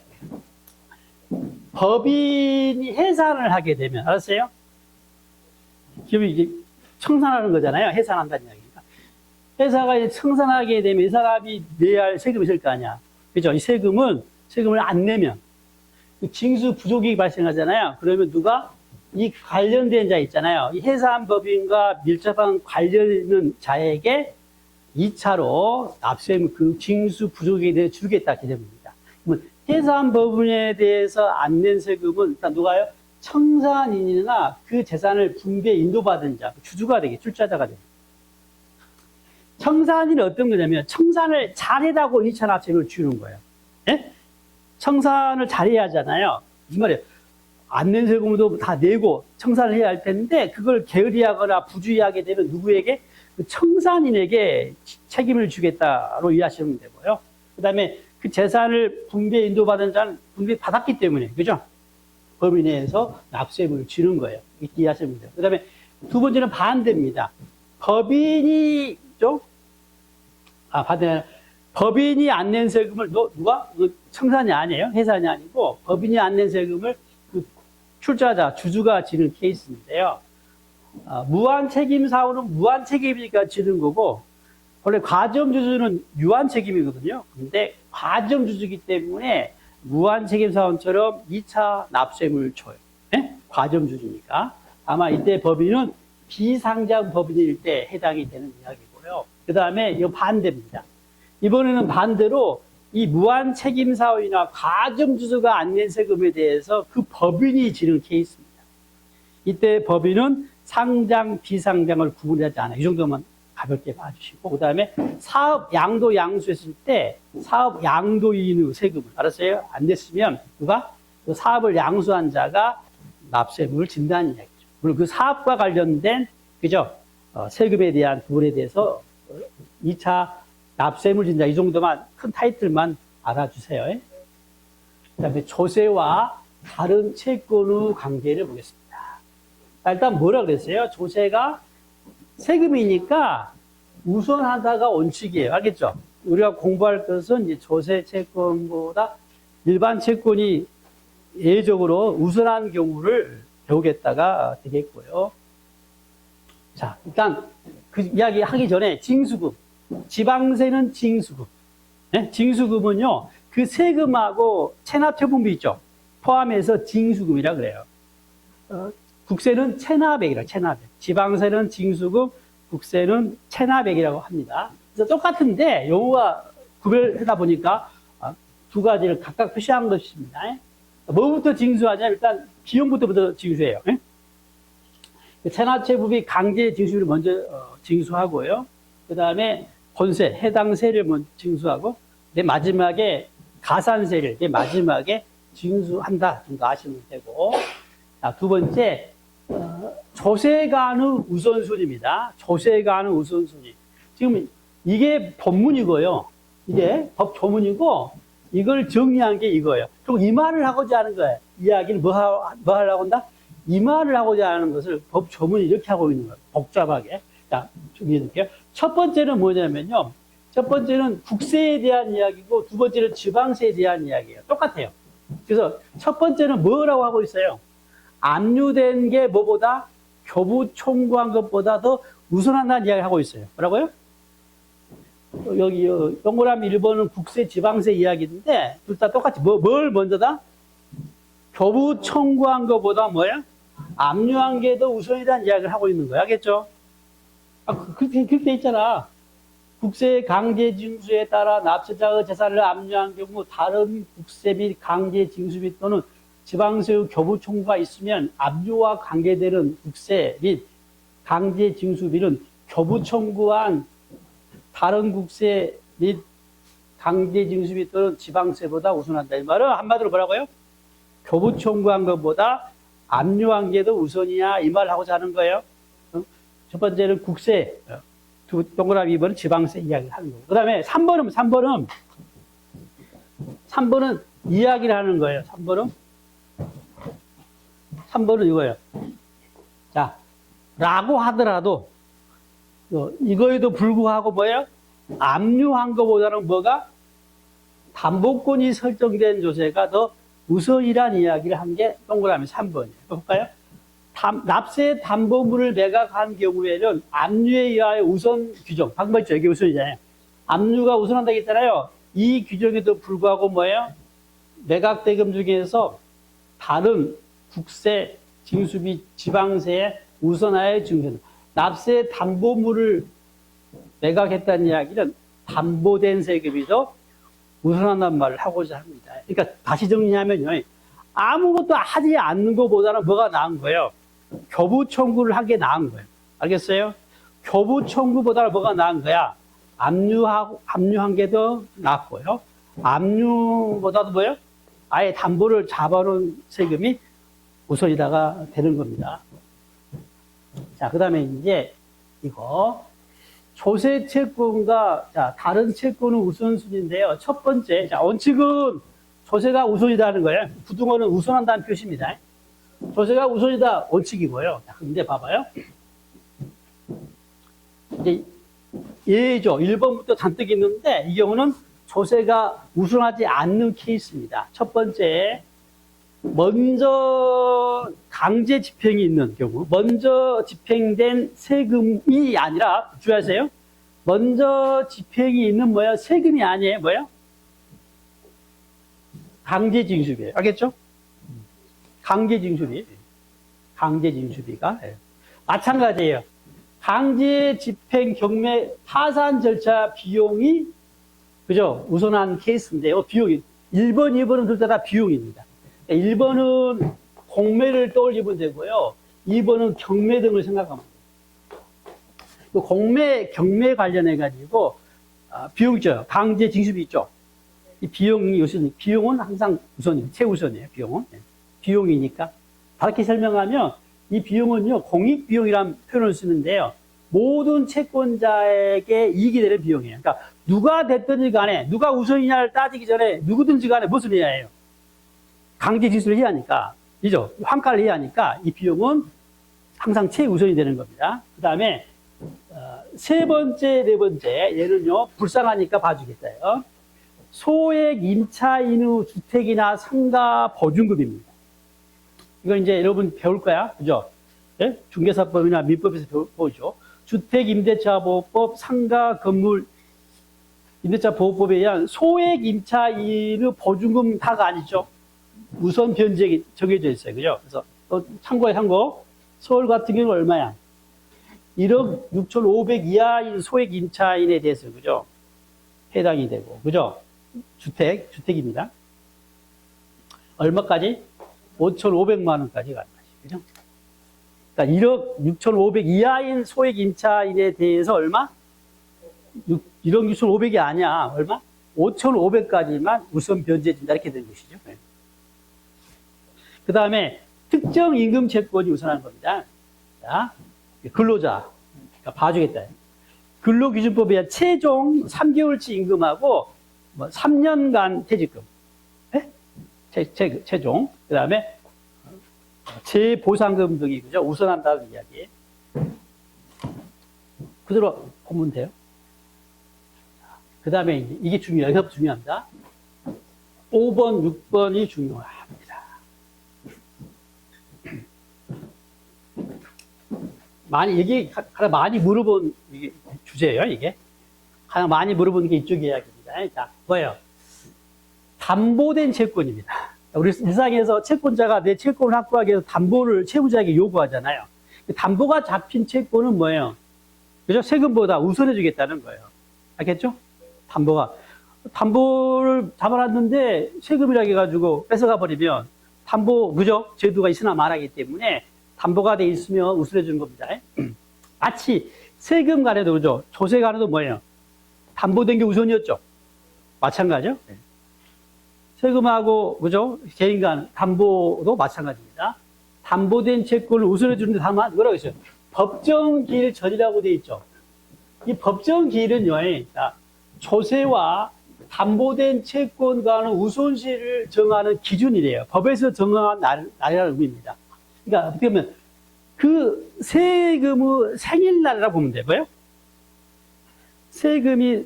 Speaker 1: 법인이 해산을 하게 되면, 알았어요? 지금 이게 청산하는 거잖아요. 해산한다는 이야기니까. 회사가 이제 청산하게 되면 이 사람이 내야 할 세금이 있을 거 아니야. 그죠? 이 세금을 안 내면 징수 부족이 발생하잖아요. 그러면 누가 이 관련된 자 있잖아요. 이 해산 법인과 밀접한 관련 있는 자에게 2차로 납세금 그 징수 부족에 대해 주겠다 개념입니다. 그러면 해산 법인에 대해서 안 낸 세금은 일단 누가요? 청산인이나 그 재산을 분배 인도받은 자, 주주가 되게 출자자가 됩니다. 청산인은 어떤 거냐면 청산을 잘해라고 2차 납세금을 주는 거예요. 예? 청산을 잘해야 하잖아요. 무슨 말이에요? 안 낸 세금도 다 내고 청산을 해야 할 텐데 그걸 게으리하거나 부주의하게 되면 누구에게? 그 청산인에게 책임을 주겠다로 이해하시면 되고요. 그 다음에 그 재산을 분배 인도받은 자는 분배 받았기 때문에, 그죠? 법인 내에서 납세금을 주는 거예요. 이렇게 이해하시면 돼요. 그 다음에 두 번째는 반대입니다. 법인이 법인이 안 낸 세금을 누가? 청산이 아니에요. 해산이 아니고 법인이 안 낸 세금을 그 출자자, 주주가 지는 케이스인데요. 무한 책임 사유는 무한 책임이니까 지는 거고 원래 과점주주는 유한 책임이거든요. 근데 과점주주이기 때문에 무한 책임 사원처럼 2차 납세금을 줘요. 네? 과점주주니까. 아마 이때 법인은 비상장 법인일 때 해당이 되는 이야기고요. 그 다음에 이거 반대입니다. 이번에는 반대로 이 무한 책임 사원이나 과점주주가 안 낸 세금에 대해서 그 법인이 지는 케이스입니다. 이때 법인은 상장, 비상장을 구분하지 않아요. 이 정도만 가볍게 봐주시고, 그 다음에 사업 양도 양수했을 때 사업 양도인의 세금을, 알았어요? 안 냈으면 누가? 그 사업을 양수한 자가 납세금을 진다는 이야기죠. 물론 그 사업과 관련된, 그죠? 세금에 대한 부분에 대해서 2차 납세물 진다. 이 정도만, 큰 타이틀만 알아주세요. 그 다음에 조세와 다른 채권의 관계를 보겠습니다. 일단 뭐라 그랬어요? 조세가 세금이니까 우선하다가 원칙이에요. 알겠죠? 우리가 공부할 것은 이제 조세 채권보다 일반 채권이 예외적으로 우선한 경우를 배우겠다가 되겠고요. 자, 일단 그 이야기 하기 전에 징수금. 지방세는 징수금. 네? 징수금은요, 그 세금하고 체납처분비 있죠. 포함해서 징수금이라 그래요. 국세는 체납액이라, 체납액. 지방세는 징수금, 국세는 체납액이라고 합니다. 그래서 똑같은데, 용어가 구별하다 보니까 두 가지를 각각 표시한 것입니다. 뭐부터 징수하냐? 일단 비용부터 징수해요. 체납체부비 강제 징수를 먼저 징수하고요. 그 다음에 본세, 해당 세를 먼저 징수하고, 마지막에 가산세를 마지막에 징수한다 정도 아시면 되고, 자, 두 번째 조세관의 우선순위입니다. 조세관의 우선순위. 지금 이게 법문이고요. 이게 법 조문이고 이걸 정리한 게 이거예요. 그리고 이 말을 하고자 하는 거예요. 이야기를 뭐 하려고 한다? 이 말을 하고자 하는 것을 법 조문이 이렇게 하고 있는 거예요. 복잡하게. 자, 정리해 드릴게요. 첫 번째는 뭐냐면요. 첫 번째는 국세에 대한 이야기고 두 번째는 지방세에 대한 이야기예요. 똑같아요. 그래서 첫 번째는 뭐라고 하고 있어요? 압류된 게 뭐보다 교부 청구한 것보다 더 우선한다는 이야기를 하고 있어요. 뭐라고요? 여기 동그라미 1번은 국세, 지방세 이야기인데 둘 다 똑같이 뭘 먼저다? 교부 청구한 것보다 뭐야? 압류한 게 더 우선이라는 이야기를 하고 있는 거야. 알겠죠? 그렇게 돼 있잖아. 국세 강제 징수에 따라 납세자의 재산을 압류한 경우 다른 국세 및 강제 징수비 또는 지방세의 교부 청구가 있으면 압류와 관계되는 국세 및 강제 징수비는 교부 청구한 다른 국세 및 강제 징수비 또는 지방세보다 우선한다. 이 말은 한마디로 뭐라고요? 교부 청구한 것보다 압류한 게 더 우선이야. 이 말을 하고자 하는 거예요. 첫 번째는 국세, 동그라미 2번은 지방세 이야기를 하는 거고. 그 다음에 3번은 이야기를 하는 거예요. 3번은 이거예요. 자, 라고 하더라도, 이거에도 불구하고 뭐예요? 압류한 것보다는 뭐가? 담보권이 설정된 조세가 더 우선이란 이야기를 한 게 동그라미 3번이에요. 볼까요? 납세 담보물을 매각한 경우에는 압류에 의하여 우선 규정, 방금 있죠? 이게 우선이잖아요. 압류가 우선한다고 했잖아요. 이 규정에도 불구하고 뭐예요? 매각 대금 중에서 다른 국세, 징수비, 지방세에 우선하여 증정. 납세 담보물을 매각했다는 이야기는 담보된 세금이 더 우선한다는 말을 하고자 합니다. 그러니까 다시 정리하면요. 아무것도 하지 않는 것보다는 뭐가 나은 거예요? 교부 청구를 하는 게 나은 거예요. 알겠어요? 교부 청구보다는 뭐가 나은 거야? 압류한 게 더 낫고요. 압류보다도 뭐예요? 아예 담보를 잡아놓은 세금이 우선이다가 되는 겁니다. 자, 그 다음에 이제 이거 조세 채권과 다른 채권은 우선순위인데요. 첫 번째, 원칙은 조세가 우선이다는 거예요. 부등호는 우선한다는 표시입니다. 조세가 우선이다 원칙이고요. 근데 봐봐요. 이제 예죠. 1번부터 잔뜩 있는데 이 경우는 조세가 우선하지 않는 케이스입니다. 첫 번째, 먼저 강제 집행이 있는 경우, 먼저 집행된 세금이 아니라, 주의하세요. 먼저 집행이 있는 뭐야? 세금이 아니에요. 뭐야? 강제 징수비예요. 알겠죠? 강제 징수비. 강제 징수비가. 마찬가지예요. 강제 집행 경매 파산 절차 비용이, 그죠? 우선한 케이스인데요. 비용이. 1번, 2번은 둘 다 비용입니다. 1번은 공매를 떠올리면 되고요. 2번은 경매 등을 생각하면 돼요. 공매, 경매 관련해가지고, 비용이죠. 강제 징수비 있죠. 이 비용이 우선, 비용은 항상 우선이에요. 최우선이에요. 비용은. 비용이니까. 다르게 설명하면 이 비용은요, 공익비용이라는 표현을 쓰는데요. 모든 채권자에게 이익이 되는 비용이에요. 그러니까 누가 됐든지 간에, 누가 우선이냐를 따지기 전에 누구든지 간에 무슨 해야 해요? 강제 징수를 해야 하니까, 이죠? 환가를 해야 하니까 이 비용은 항상 최우선이 되는 겁니다. 그 다음에, 세 번째, 네 번째, 얘는요, 불쌍하니까 봐주겠어요. 소액 임차인 후 주택이나 상가 보증금입니다. 이거 이제 여러분 배울 거야. 그죠? 네? 중개사법이나 민법에서 보죠. 주택임대차보호법, 상가 건물 임대차보호법에 의한 소액 임차인의 보증금 다가 아니죠. 우선 변제액이 정해져 있어요. 그죠? 그래서 또 참고. 서울 같은 경우는 얼마야? 1억 6,500 이하인 소액 임차인에 대해서, 그죠? 해당이 되고, 그죠? 주택입니다. 얼마까지? 5,500만 원까지 가는 거지. 그죠? 그러니까 1억 6,500 이하인 소액 임차인에 대해서 얼마? 1억 6,500이 아니야. 얼마? 5,500까지만 우선 변제해준다. 이렇게 된 것이죠. 네. 그 다음에 특정 임금 채권이 우선하는 겁니다. 자, 근로자. 그러니까 봐주겠다. 근로기준법에 의한 최종 3개월치 임금하고 뭐 3년간 퇴직금. 네? 최종. 그 다음에 재보상금 등이 그죠? 우선한다는 이야기. 그대로 보면 돼요. 그 다음에 이게 중요해요. 여기서 중요합니다. 5번, 6번이 중요합니다. 이게 가장 많이 물어본 주제예요, 이게. 가장 많이 물어본 게 이쪽 이야기입니다. 자, 뭐예요? 담보된 채권입니다. 우리 일상에서 채권자가 내 채권을 확보하기 위해서 담보를 채무자에게 요구하잖아요. 담보가 잡힌 채권은 뭐예요? 그죠? 세금보다 우선해 주겠다는 거예요. 알겠죠? 담보를 잡아놨는데 세금이라고 해가지고 뺏어가 버리면 담보, 그죠? 제도가 있으나 말하기 때문에 담보가 돼 있으면 우선해 주는 겁니다. 마치 세금 간에도 그죠? 조세 간에도 뭐예요? 담보된 게 우선이었죠? 마찬가지죠? 세금하고, 그죠? 개인 간 담보도 마찬가지입니다. 담보된 채권을 우선해 주는데 다만, 뭐라고 했어요? 법정 기일 전이라고 돼 있죠? 이 법정 기일은요, 조세와 담보된 채권 간의 우선시를 정하는 기준이래요. 법에서 정한 날이라는 의미입니다. 그러니까 어떻게 보면 그 세금의 생일날이라고 보면 되고요. 세금이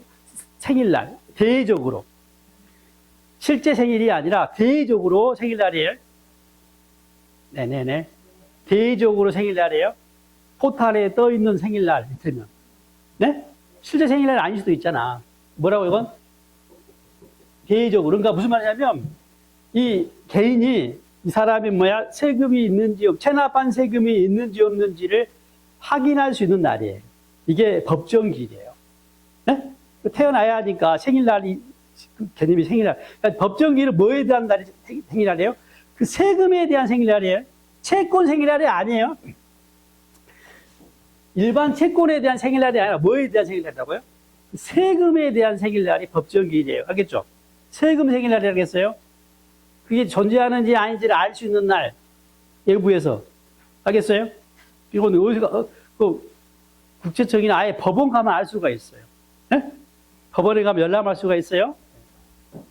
Speaker 1: 생일날, 대외적으로. 실제 생일이 아니라 대외적으로 생일날이에요. 네네네. 대외적으로 생일날이에요. 포탈에 떠 있는 생일날, 이틀면. 네? 실제 생일날 아닐 수도 있잖아. 뭐라고 이건? 대외적으로. 그러니까 무슨 말이냐면, 이 개인이, 이 사람이 세금이 있는지, 체납한 세금이 있는지 없는지를 확인할 수 있는 날이에요. 이게 법정기일이에요. 네? 태어나야 하니까 생일날이, 그 개념이 생일날. 그러니까 법정기일은 뭐에 대한 날이 생일날이에요? 그 세금에 대한 생일날이에요. 채권 생일날이 아니에요. 일반 채권에 대한 생일날이 아니라 뭐에 대한 생일날이라고요? 세금에 대한 생일날이 법정기일이에요. 알겠죠? 세금 생일날이라고 했어요. 그게 존재하는지 아닌지를 알 수 있는 날, 외부에서. 알겠어요? 이건 어디가, 국세청이나 아예 법원 가면 알 수가 있어요. 네? 법원에 가면 열람할 수가 있어요.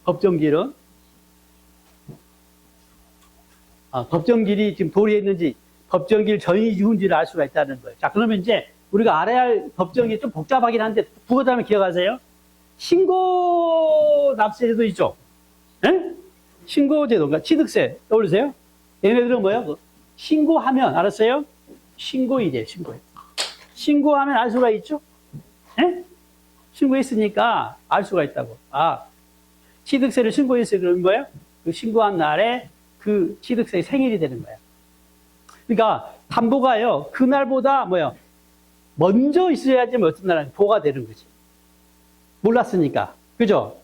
Speaker 1: 법정기일은. 법정기일이 지금 도래했는지, 법정기일 전이 이후인지를 알 수가 있다는 거예요. 자, 그러면 이제 우리가 알아야 할 법정이 좀 복잡하긴 한데, 부가담을 기억하세요? 신고 납세제도 있죠? 네? 신고제도인가? 취득세 떠올리세요? 얘네들은 뭐예요? 신고하면, 알았어요? 신고일이에요, 신고일. 신고하면 알 수가 있죠? 네? 신고했으니까 알 수가 있다고. 취득세를 신고했어요. 그러면 뭐예요? 그 신고한 날에 그 취득세 생일이 되는 거예요. 그러니까 담보가요, 그날보다 먼저 있어야지 어떤 날은 보가 되는 거지. 몰랐으니까. 그죠?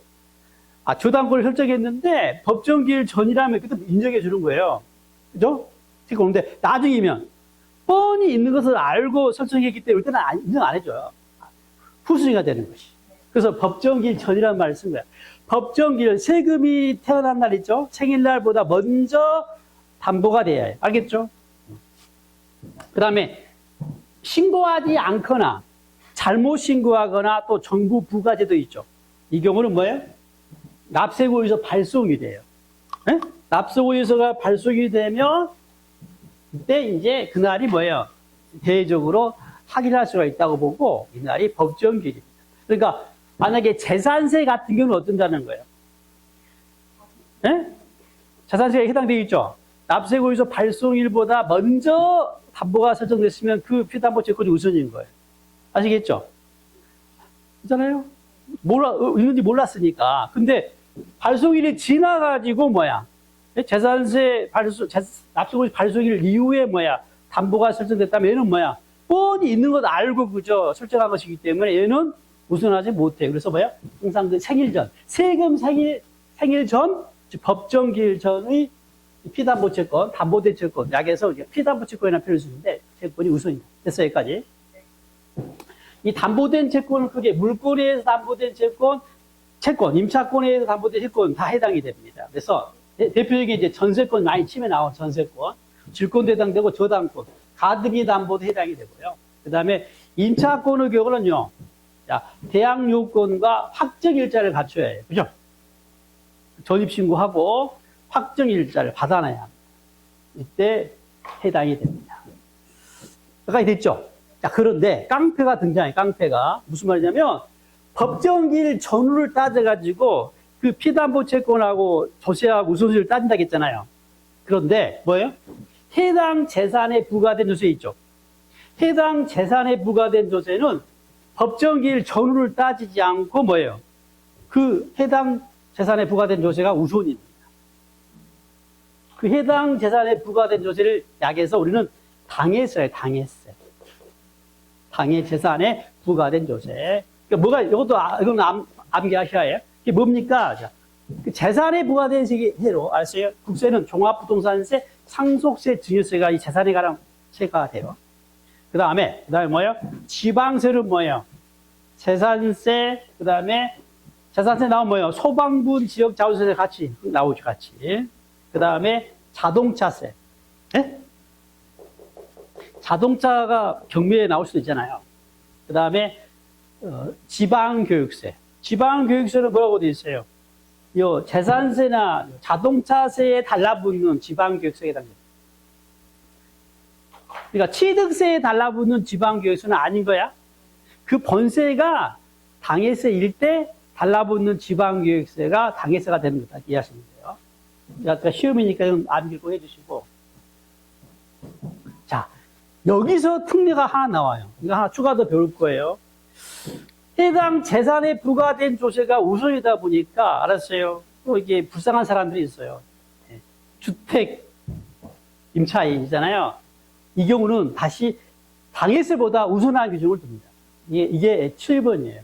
Speaker 1: 저당권을 설정했는데 법정기일 전이라면 그때 인정해 주는 거예요. 그죠? 그런데 나중이면 뻔히 있는 것을 알고 설정했기 때문에 그때는 인정 안 해줘요. 후순위가 되는 것이. 그래서 법정기일 전이라는 말을 쓴 거야. 법정기일, 세금이 태어난 날 있죠? 생일날보다 먼저 담보가 돼야 해요. 알겠죠? 그 다음에 신고하지 않거나 잘못 신고하거나 또 정부 부과제도 있죠. 이 경우는 뭐예요? 납세고의서 발송이 돼요. 네? 납세고의서가 발송이 되면 그때 이제 그날이 뭐예요? 대외적으로 확인할 수가 있다고 보고 이날이 법정기일입니다. 그러니까 만약에 재산세 같은 경우는 어떤다는 거예요? 예? 재산세에 해당되어 있죠. 납세고에서 발송일보다 먼저 담보가 설정됐으면 그 피담보 채권이 우선인 거예요. 아시겠죠? 있잖아요. 있는지 몰랐으니까. 근데 발송일이 지나가지고 뭐야? 재산세 납세고지 발송일 이후에 뭐야? 담보가 설정됐다면 얘는 뭐야? 뻔히 있는 것 알고 그저 설정한 것이기 때문에 얘는 우선하지 못해요. 그래서 뭐야? 항상 그 생일 전, 세금 생일 전, 법정기일 전의 피담보 채권, 담보대 채권, 약에서 피담보 채권이라는 표현을 쓰는데 채권이 우선입니다. 됐어요, 여기까지. 이 담보된 채권은 크게 물권에 의해서 담보된 채권, 임차권에 의해서 담보된 채권 다 해당이 됩니다. 그래서 대표적인 이제 전세권 많이 치면 나온 전세권, 질권도 해당되고 저당권, 가등기 담보도 해당이 되고요. 그 다음에 임차권의 경우는요, 자, 대항 요건과 확정 일자를 갖춰야 해요. 그죠? 전입신고하고 확정 일자를 받아놔야 합니다. 이때 해당이 됩니다. 여기까지 됐죠? 자, 그런데 깡패가 등장해요. 깡패가. 무슨 말이냐면 법정기일 전후를 따져가지고 그 피담보 채권하고 조세하고 우선순위를 따진다고 했잖아요. 그런데 뭐예요? 해당 재산에 부과된 조세 있죠. 해당 재산에 부과된 조세는 법정기일 전후를 따지지 않고 뭐예요? 그 해당 재산에 부과된 조세가 우선입니다. 그 해당 재산에 부과된 조세를 약에서 우리는 당해세예요. 당해 재산에 부과된 조세. 그러니까 뭐가 이건 암기하셔야 해요. 이게 뭡니까? 자, 그 재산에 부과된 세로 알았어요? 국세는 종합부동산세, 상속세, 증여세가 이 재산에 관한 세가 돼요. 그다음에 뭐예요? 지방세는 뭐예요? 재산세, 그다음에 재산세 나오면 뭐예요? 소방분 지역 자원세 같이 나오죠, 같이. 그다음에 자동차세. 네? 자동차가 경매에 나올 수도 있잖아요. 그다음에 지방교육세. 지방교육세는 뭐라고 되어 있어요? 요 재산세나 자동차세에 달라붙는 지방교육세에 해당됩니다. 그러니까 취득세에 달라붙는 지방교육세는 아닌 거야. 그 본세가 당해세일 때 달라붙는 지방교육세가 당해세가 되는 거다. 이해하시면 돼요. 그러니까 시험이니까 암기고 해주시고. 자, 여기서 특례가 하나 나와요. 이거 하나 추가 더 배울 거예요. 해당 재산에 부과된 조세가 우선이다 보니까, 알았어요. 또 이게 불쌍한 사람들이 있어요. 주택 임차인이잖아요. 이 경우는 다시 당해세보다 우선한 규정을 둡니다. 이게 7번이에요.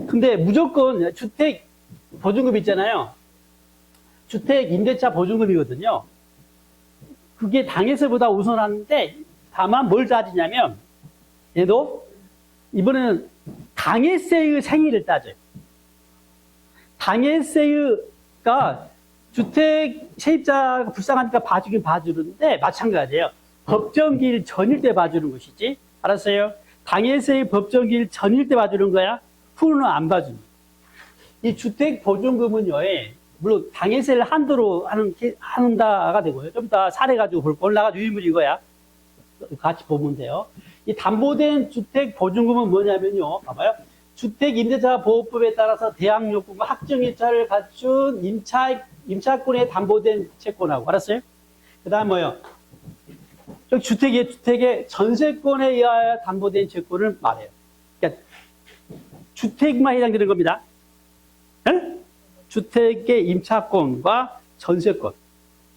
Speaker 1: 근데 무조건 주택 보증금 있잖아요. 주택 임대차 보증금이거든요. 그게 당해세보다 우선한데, 다만 뭘 따지냐면, 얘도 이번에는 당해세의 생일을 따져요. 당해세가 주택 세입자가 불쌍하니까 봐주긴 봐주는데 마찬가지예요. 법정기일 전일 때 봐주는 것이지. 알았어요? 당해세의 법정기일 전일 때 봐주는 거야. 후는 안 봐줍니다. 이 주택 보증금은요, 물론 당해세를 한도로 한다가 되고요. 좀 이따 사례 가지고 볼 거 올라가 유의물 이거야. 같이 보면 돼요. 이 담보된 주택 보증금은 뭐냐면요. 봐봐요. 주택임대차보호법에 따라서 대항요건과 확정일자를 갖춘 임차권에 담보된 채권하고, 알았어요? 그 다음 뭐요? 주택의 전세권에 의하여 담보된 채권을 말해요. 그러니까 주택만 해당되는 겁니다. 네? 주택의 임차권과 전세권,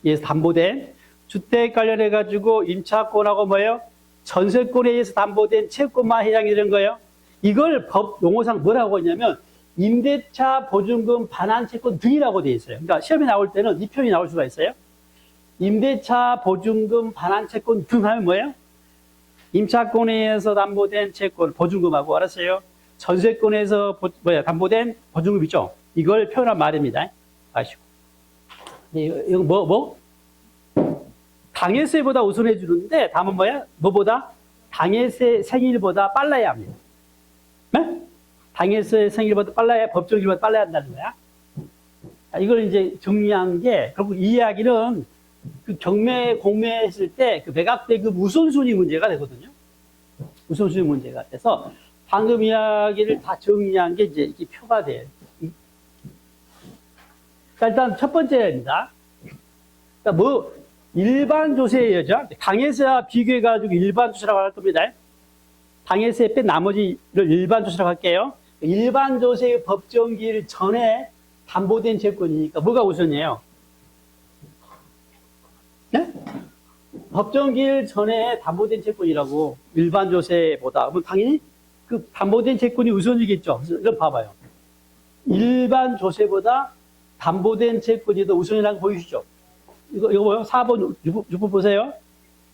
Speaker 1: 에서 담보된 주택 관련해가지고 임차권하고 뭐예요? 전세권에 의해서 담보된 채권만 해당이 되는 거예요. 이걸 법 용어상 뭐라고 하냐면 임대차 보증금 반환 채권 등이라고 되어 있어요. 그러니까 시험에 나올 때는 이 표현이 나올 수가 있어요. 임대차 보증금 반환 채권 등 하면 뭐예요? 임차권에 의해서 담보된 채권 보증금하고, 알았어요? 전세권에서 담보된 보증금 있죠? 이걸 표현한 말입니다. 아시고. 이거 뭐? 당해세보다 우선해 주는데, 다음은 뭐야? 뭐보다? 당해세 생일보다 빨라야 합니다. 네? 당해세 생일보다 빨라야, 법정기일보다 빨라야 한다는 거야. 이걸 이제 정리한 게, 결국 이 이야기는 그 경매, 공매했을 때 그 매각대금 우선순위 문제가 되거든요. 우선순위 문제가 돼서 방금 이야기를 다 정리한 게 이제 이게 표가 돼요. 자, 일단 첫 번째입니다. 뭐, 일반 조세예죠. 당해세와 비교해가지고 일반 조세라고 할 겁니다. 당해세 뺀 나머지를 일반 조세라고 할게요. 일반 조세의 법정기일 전에 담보된 채권이니까 뭐가 우선이에요? 네? 법정기일 전에 담보된 채권이라고 일반 조세보다. 그럼 당연히 그 담보된 채권이 우선이겠죠. 그럼 봐봐요. 일반 조세보다 담보된 채권이 더 우선이라는 거 보이시죠? 이거 뭐요? 4번, 6번 보세요.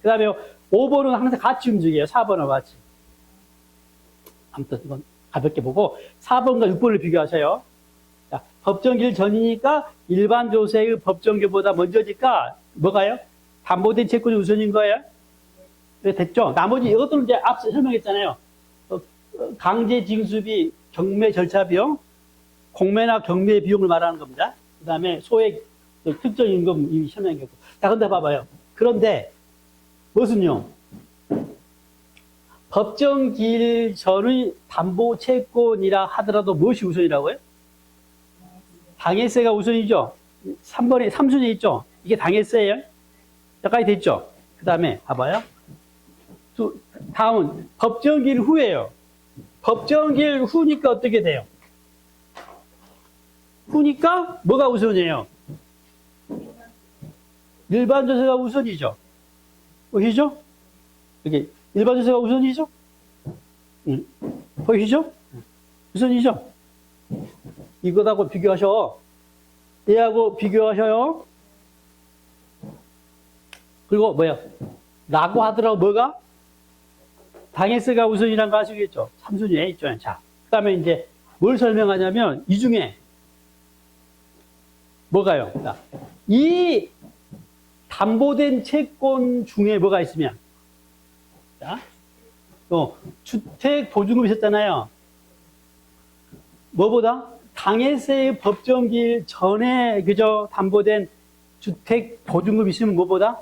Speaker 1: 그 다음에 5번은 항상 같이 움직여요. 4번하고 같이. 아무튼 이건 가볍게 보고 4번과 6번을 비교하세요. 자, 법정기일 전이니까 일반 조세의 법정기일보다 먼저니까 뭐가요? 담보된 채권이 우선인 거예요. 네, 됐죠? 나머지 이것들은 이제 앞서 설명했잖아요. 강제 징수비, 경매 절차 비용, 공매나 경매 비용을 말하는 겁니다. 그 다음에 소액 특정 임금 이미 설명했고. 자, 근데 봐봐요. 그런데 무엇은요? 법정 기일 전의 담보 채권이라 하더라도 무엇이 우선이라고요? 당해세가 우선이죠. 3번에 3순위 있죠. 이게 당해세예요. 여기까지 됐죠. 그 다음에 봐봐요. 다음은 법정 기일 후예요. 법정 기일 후니까 어떻게 돼요? 후니까 뭐가 우선이에요? 일반 조세가 우선이죠. 보이시죠? 이게 일반 조세가 우선이죠? 보이시죠? 우선이죠? 이거하고 비교하셔. 얘하고 비교하셔요. 그리고 뭐야? 라고 하더라도 뭐가? 당해세가 우선이란 거 아시겠죠? 3순위에 있죠. 자, 그 다음에 이제 뭘 설명하냐면 이 중에 뭐가요? 자, 이 담보된 채권 중에 뭐가 있으면 자, 또 주택보증금 있었잖아요. 뭐보다? 당해세의 법정기일 전에 그저 담보된 주택보증금 있으면 뭐보다?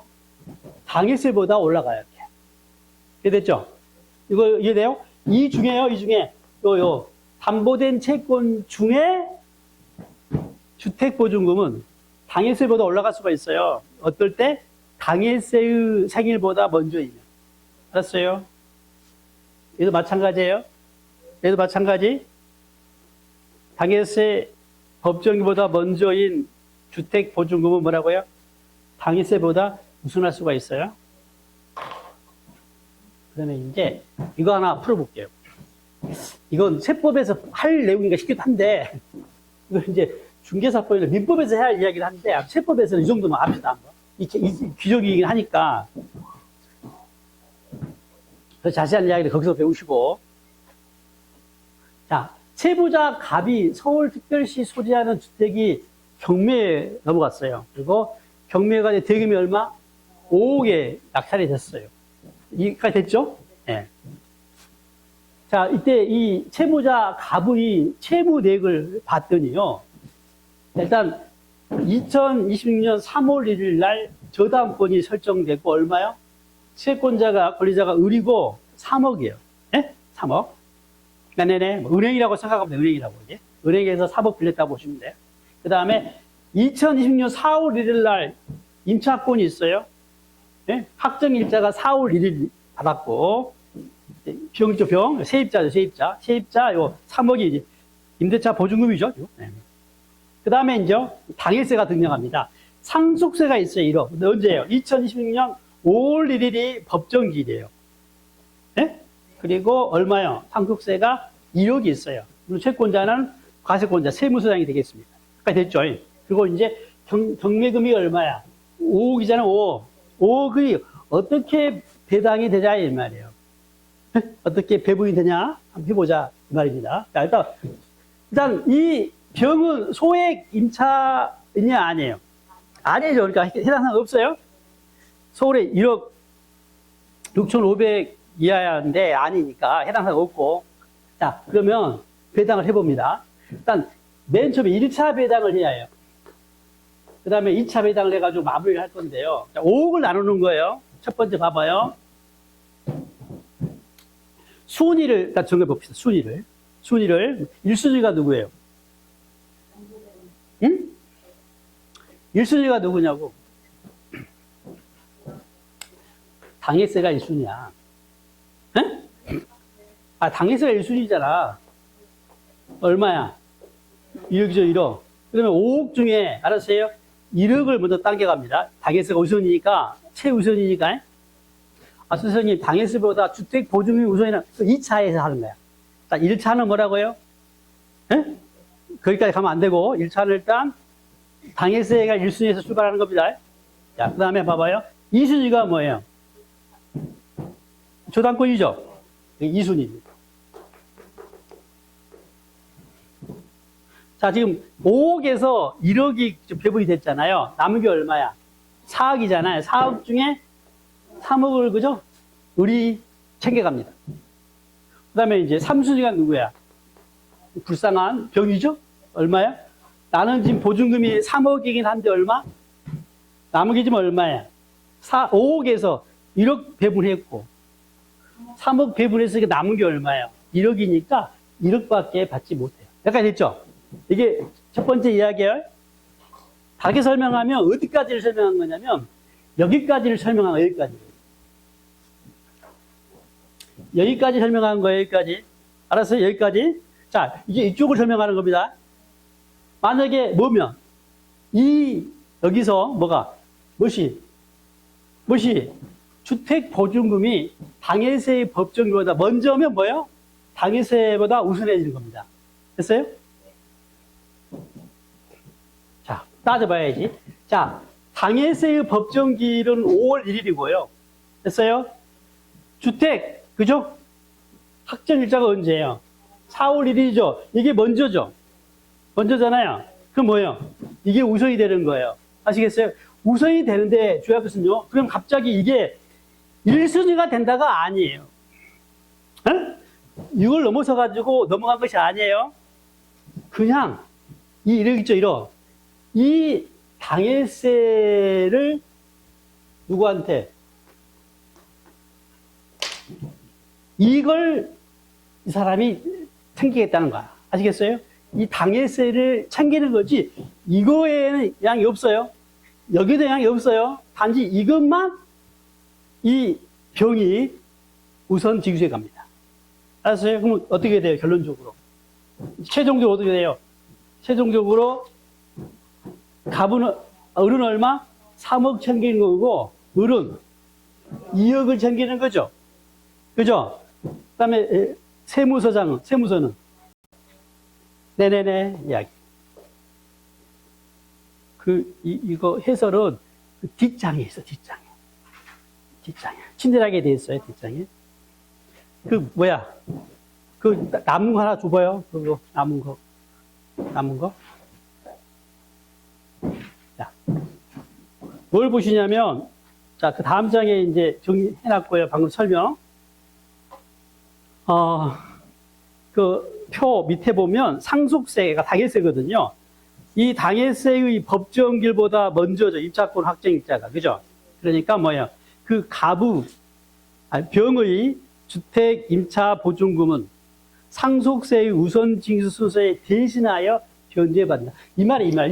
Speaker 1: 당해세보다 올라가요. 이해됐죠? 이거 이해돼요? 이 중에요, 이 중에 요 담보된 채권 중에 주택보증금은 당해세보다 올라갈 수가 있어요. 어떨 때? 당해세의 생일보다 먼저이면. 알았어요? 얘도 마찬가지예요. 얘도 마찬가지. 당해세 법정기보다 먼저인 주택보증금은 뭐라고요? 당해세보다 우선할 수가 있어요. 그러면 이제 이거 하나 풀어볼게요. 이건 세법에서 할 내용인가 싶기도 한데, 이거 이제 중개사법이나 민법에서 해야 할 이야기를 하는데, 세법에서는 이 정도만 합시다. 이 규정이긴 하니까. 더 자세한 이야기를 거기서 배우시고. 자, 세무자 갑이 서울특별시 소지하는 주택이 경매에 넘어갔어요. 그리고 경매가 대금이 얼마? 5억에 낙찰이 됐어요. 이까지 됐죠? 네. 자, 이때 이 채무자 갑의 채무 내역을 봤더니요. 일단 2026년 3월 1일 날 저당권이 설정되고 얼마요? 채권자가 권리자가 을이고 3억이에요. 네? 3억. 네네. 은행이라고 생각하면 돼요. 은행이라고. 이제. 은행에서 3억 빌렸다고 보시면 돼요. 그 다음에 2026년 4월 1일 날 임차권이 있어요. 네? 확정일자가 4월 1일 받았고, 병이죠, 병. 세입자죠, 세입자. 세입자, 요 3억이 이제 임대차 보증금이죠. 네. 그 다음에 이제 당해세가 등장합니다. 상속세가 있어요, 1억. 근데 언제예요? 2026년 5월 1일이 법정기일이에요. 네? 그리고 얼마요? 상속세가 1억이 있어요. 그리고 채권자는 과세권자, 세무서장이 되겠습니다. 그러니까 됐죠. 그리고 이제 경매금이 얼마야? 5억이잖아, 5억. 5억이 어떻게 배당이 되냐, 이 말이에요. 어떻게 배분이 되냐? 한번 해보자, 이 말입니다. 자, 일단 이 병은 소액 임차이냐, 아니에요? 아니죠. 그러니까 해당 사항 없어요. 서울에 1억 6,500 이하인데 아니니까 해당 사항 없고. 자, 그러면 배당을 해봅니다. 일단 맨 처음에 1차 배당을 해야 해요. 그 다음에 2차 배당을 해가지고 마무리를 할 건데요. 자, 5억을 나누는 거예요. 첫 번째 봐봐요. 순위를 일단 정해봅시다. 순위를. 1순위가 누구예요? 응? 1순위가 누구냐고. 당해세가 1순위야. 응? 아, 당해세가 1순위잖아. 얼마야? 1억이죠, 1억. 그러면 5억 중에, 알았어요? 1억을 먼저 당겨갑니다. 당해세가 우선이니까, 최우선이니까. 아, 선생님, 당해세보다 주택보증금이 우선이라, 2차에서 하는 거야. 자, 1차는 뭐라고요? 예? 거기까지 가면 안 되고, 1차는 일단, 당해세가 1순위에서 출발하는 겁니다. 자, 그 다음에 봐봐요. 2순위가 뭐예요? 저당권이죠? 2순위입니다. 자, 지금 5억에서 1억이 배분이 됐잖아요. 남은 게 얼마야? 4억이잖아요. 4억 중에 3억을, 그죠? 우리 챙겨갑니다. 그 다음에 이제 3순위가 누구야? 불쌍한 병이죠? 얼마야? 나는 지금 보증금이 3억이긴 한데 얼마? 남은 게 지금 얼마야? 5억에서 1억 배분했고, 3억 배분해서 남은 게 얼마예요? 1억이니까 1억밖에 받지 못해요. 여기까지 됐죠? 이게 첫 번째 이야기예요. 다르게 설명하면 어디까지를 설명한 거냐면 여기까지를 설명한 거예요. 여기까지 설명한 거예요. 여기까지. 알았어요? 여기까지. 자, 이제 이쪽을 설명하는 겁니다. 만약에 뭐면 여기서 뭐가 무엇이 주택보증금이 당해세의 법정기보다 먼저면 뭐예요? 당해세보다 우선해지는 겁니다. 됐어요? 자, 따져봐야지. 자, 당해세의 법정기일은 5월 1일이고요. 됐어요? 주택, 그죠? 확정일자가 언제예요? 4월 1일이죠. 이게 먼저죠. 먼저잖아요. 그럼 뭐예요? 이게 우선이 되는 거예요. 아시겠어요? 우선이 되는데 주의할 것은요. 그럼 갑자기 이게 1순위가 된다가 아니에요. 에? 이걸 넘어서 가지고 넘어간 것이 아니에요. 그냥 이 1억 있죠, 1억. 이 당해세를 누구한테? 이걸 이 사람이 챙기겠다는 거야. 아시겠어요? 이 당해세를 챙기는 거지 이거에는 양이 없어요. 여기도 양이 없어요. 단지 이것만 이 병이 우선 징수에 갑니다. 알았어요? 그럼 어떻게 돼요? 결론적으로. 최종적으로 어떻게 돼요? 최종적으로 을은 얼마? 3억 챙기는 거고 을은 2억을 챙기는 거죠. 그죠? 그 다음에 세무서는 네네네 이야기. 이거 해설은 그 뒷장에 있어, 뒷장에. 친절하게 돼 있어요, 뒷장에. 남은 거 하나 줘봐요. 그거, 남은 거. 자, 뭘 보시냐면, 자, 그 다음 장에 이제 정리해놨고요. 방금 설명. 그 표 밑에 보면 상속세가 당해세거든요. 이 당해세의 법정기일보다 먼저죠. 임차권 확정일자가. 그죠? 그러니까 뭐예요? 그 병의 주택 임차 보증금은 상속세의 우선 징수 순서에 대신하여 변제받는다. 이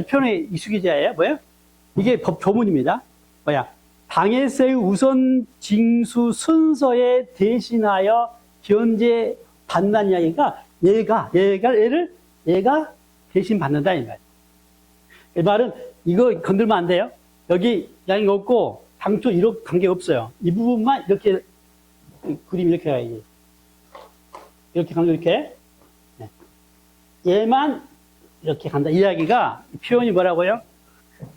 Speaker 1: 표현의 익숙해져야 뭐예요? 이게 법 조문입니다. 당해세의 우선 징수 순서에 대신하여 변제받는다는 이야기가 얘가 대신 받는다 이 말이에요. 이 말은 이거 건들면 안 돼요. 여기 양이 없고 당초 1억 관계 없어요. 이 부분만 이렇게 그림 이렇게 가야지. 이렇게 가면 이렇게. 네. 얘만 이렇게 간다. 이야기가 표현이 뭐라고요?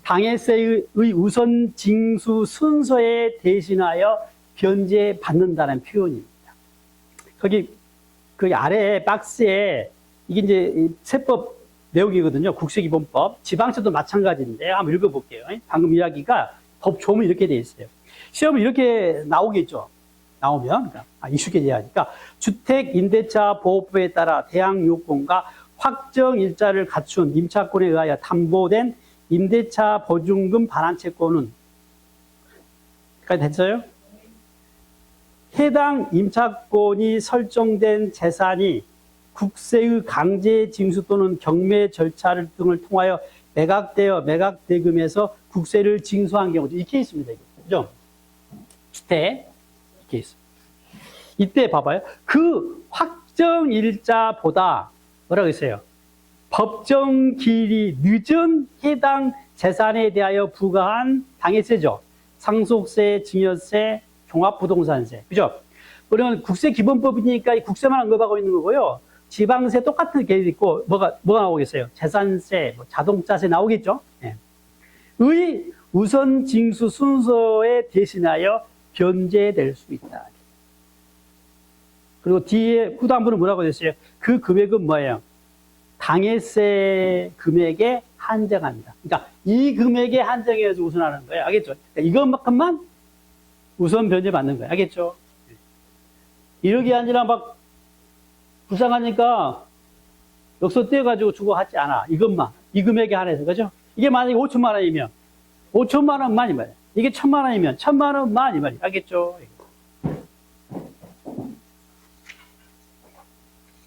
Speaker 1: 당해세의 우선 징수 순서에 대신하여 변제받는다는 표현입니다. 거기 아래 박스에 이게 이제 세법 내용이거든요. 국세기본법. 지방세도 마찬가지인데 한번 읽어볼게요. 방금 이야기가 법 조문이 이렇게 돼 있어요. 시험은 이렇게 나오겠죠. 나오면 익숙해져야 하니까 주택임대차 보호법에 따라 대항 요건과 확정 일자를 갖춘 임차권에 의하여 담보된 임대차 보증금 반환채권은 까지 됐어요? 해당 임차권이 설정된 재산이 국세의 강제 징수 또는 경매 절차를 등을 통하여 매각대금에서 국세를 징수한 경우죠. 이 케이스입니다. 그죠? 이때 이 케이스. 이때 봐봐요. 그 확정 일자보다 뭐라고 했어요? 법정 기일이 늦은 해당 재산에 대하여 부과한 당해세죠. 상속세, 증여세, 종합부동산세. 그죠? 그러면 국세기본법이니까 국세만 언급하고 있는 거고요. 지방세 똑같은 게 있고, 뭐가 나오겠어요? 재산세, 자동차세 나오겠죠? 네. 의 우선 징수 순서에 대신하여 변제될 수 있다. 그리고 뒤에 후반부는 뭐라고 했어요? 그 금액은 뭐예요? 당해세 금액에 한정합니다. 그러니까 이 금액에 한정해서 우선하는 거예요. 알겠죠? 그러니까 이것만큼만 우선 변제 받는 거예요. 알겠죠? 이렇게 아니라 막 불쌍하니까 역서 떼가지고 주고 하지 않아. 이것만. 이 금액에 한해서. 그죠? 이게 만약에 5천만 원이면 5천만 원만 이 말이야. 이게 1,000만 원이면 1,000만 원만 이 말이야. 알겠죠?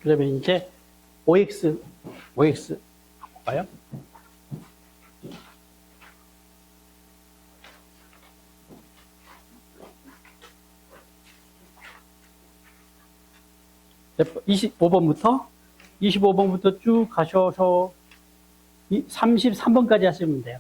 Speaker 1: 그러면 이제 OX 볼까요? 이십오 번부터 쭉 가셔서 33번까지 하시면 돼요.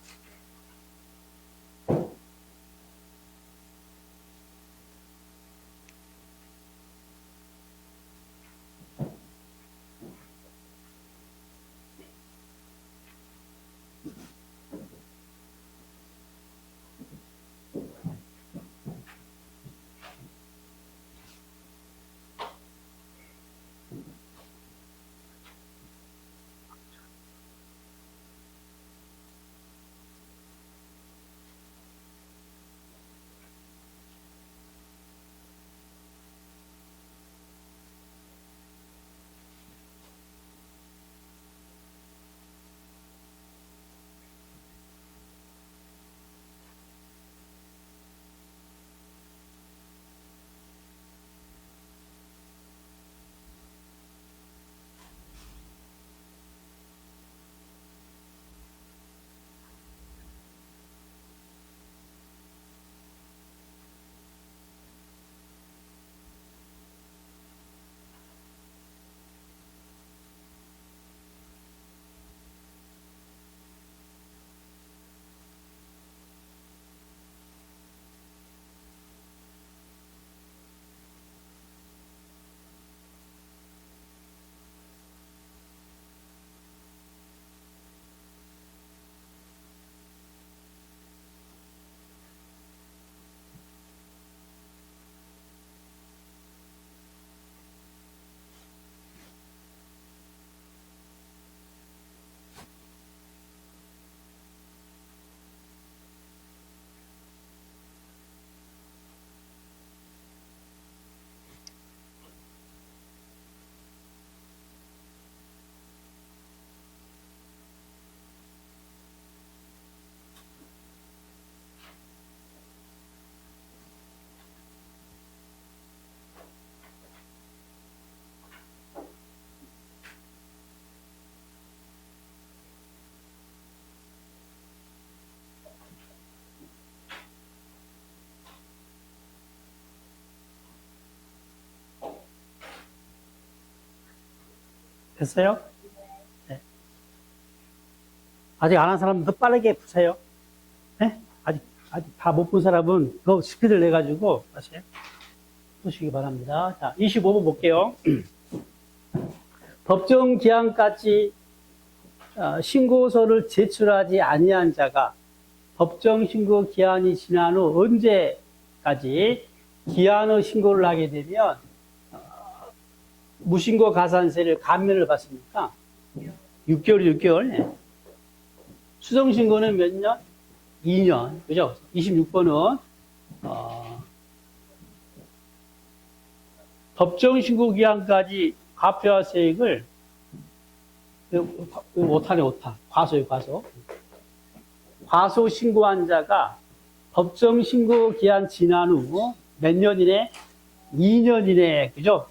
Speaker 1: 됐어요? 네. 아직 안 한 사람은 더 빠르게 푸세요. 네? 아직 다 못 푼 사람은 더 스피드를 내가지고 하세요. 푸시기 바랍니다. 자, 25번 볼게요. 법정 기한까지 신고서를 제출하지 아니한 자가 법정 신고 기한이 지난 후 언제까지 기한의 신고를 하게 되면 무신고 가산세를 감면을 받습니까? 6개월. 네. 수정신고는 몇 년? 2년. 그죠? 26번은, 법정신고 기한까지 과표와 세액을, 오타네, 오타. 과소요, 과소. 과소 신고한 자가 법정 신고 기한 지난 후 몇 년 이내? 2년 이내에, 그죠?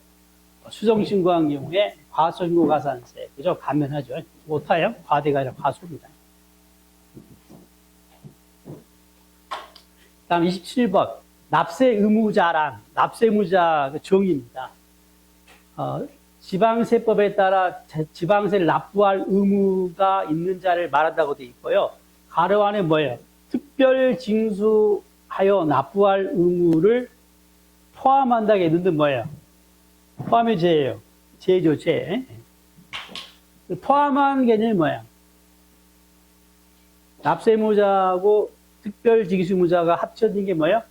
Speaker 1: 수정 신고한 경우에 과소 신고 가산세, 그죠? 감면하죠. 못해요? 과대가 아니라 과소입니다. 다음 27번. 납세 의무자란, 납세 의무자 정의입니다. 지방세법에 따라 지방세를 납부할 의무가 있는 자를 말한다고 되어 있고요. 가로 안에 뭐예요? 특별 징수하여 납부할 의무를 포함한다고 했는데 뭐예요? 포함의 죄예요. 죄죠, 죄. 포함한 개념이 뭐야? 납세 의무자하고 특별 징수 의무자가 합쳐진 게 뭐예요?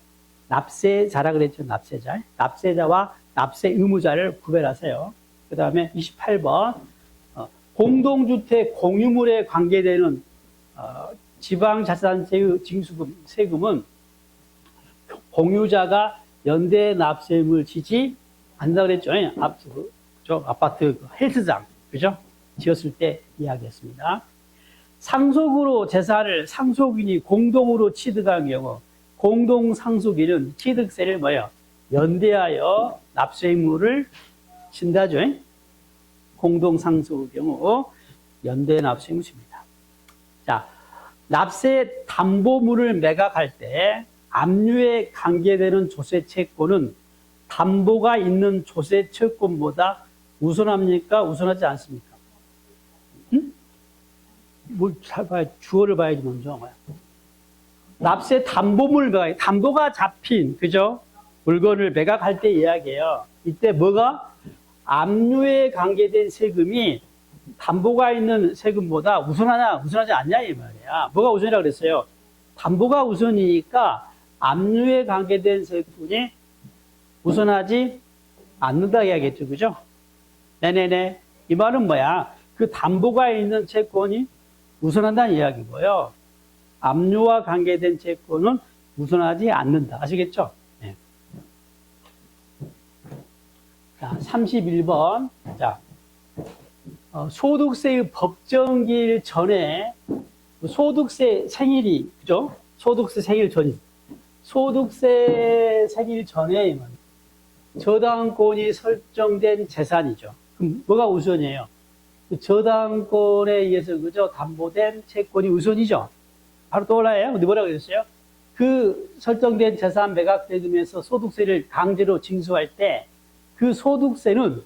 Speaker 1: 납세자라 그랬죠, 납세자. 납세자와 납세 의무자를 구별하세요. 그 다음에 28번. 공동주택 공유물에 관계되는 지방자산세 징수금, 세금은 공유자가 연대 납세금을 지지 않는다 그랬죠. 아파트 헬스장, 그죠? 지었을 때 이야기했습니다. 상속으로 재산을 상속인이 공동으로 취득한 경우, 공동상속인은 취득세를 뭐예요? 연대하여 납세 의무를 진다죠. 공동상속의 경우 연대 납세 의무 집니다. 자, 납세 담보물을 매각할 때 압류에 관계되는 조세 채권은 담보가 있는 조세 채권보다 우선합니까? 우선하지 않습니까? 응? 뭘 잘 봐야, 주어를 봐야지 먼저. 납세 담보물을 매각, 담보가 잡힌, 그죠? 물건을 매각할 때 이야기해요. 이때 뭐가? 압류에 관계된 세금이 담보가 있는 세금보다 우선하냐, 우선하지 않냐, 이 말이야. 뭐가 우선이라고 그랬어요? 담보가 우선이니까 압류에 관계된 세금이 우선하지 않는다 이야기했죠. 그죠? 네네네. 이 말은 뭐야? 그 담보가 있는 채권이 우선한다는 이야기고요. 압류와 관계된 채권은 우선하지 않는다. 아시겠죠? 네. 자, 31번. 자, 소득세의 법정기일 전에 소득세 생일이, 그죠? 소득세 생일 전이. 소득세 생일 전에 저당권이 설정된 재산이죠. 그럼 뭐가 우선이에요? 그 저당권에 의해서, 그죠? 담보된 채권이 우선이죠. 바로 떠올라요. 근데 뭐라고 그랬어요? 그 설정된 재산 매각대금에서 소득세를 강제로 징수할 때 그 소득세는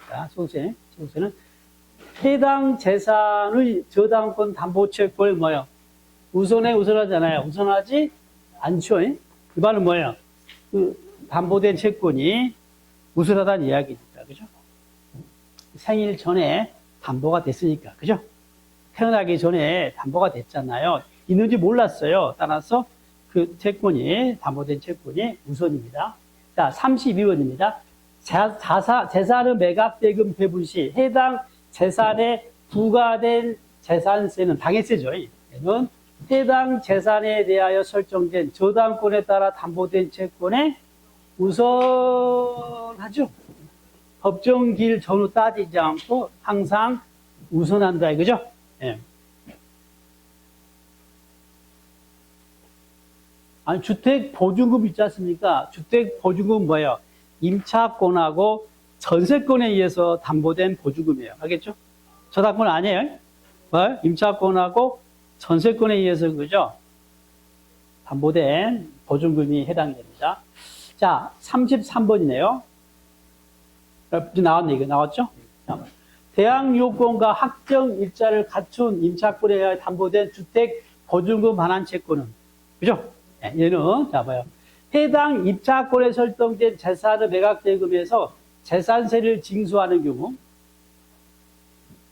Speaker 1: 해당 재산의 저당권 담보 채권이 뭐예요? 우선하잖아요. 우선하지 않죠. 이 말은 뭐예요? 그 담보된 채권이 우선하다는 이야기니까, 그죠? 생일 전에 담보가 됐으니까, 그죠? 태어나기 전에 담보가 됐잖아요. 있는지 몰랐어요. 따라서 그 채권이, 담보된 채권이 우선입니다. 자, 32번입니다. 재산의 매각대금 배분 시 해당 재산에 부과된 재산세는 당해세죠. 얘는 해당 재산에 대하여 설정된 저당권에 따라 담보된 채권에 우선하죠. 법정기일 전후 따지지 않고 항상 우선한다 이거죠. 예. 아니, 주택보증금 있지 않습니까? 주택보증금 뭐예요? 임차권하고 전세권에 의해서 담보된 보증금이에요. 알겠죠? 저당권 아니에요? 뭐? 임차권하고 전세권에 의해서, 그죠? 담보된 보증금이 해당됩니다. 자, 33번이네요. 나왔네, 이거 나왔죠? 대항 요건과 확정 일자를 갖춘 임차권에 의해 담보된 주택 보증금 반환 채권은, 그죠? 얘는, 자, 봐요. 해당 입차권에 설정된 재산의 매각대금에서 재산세를 징수하는 경우,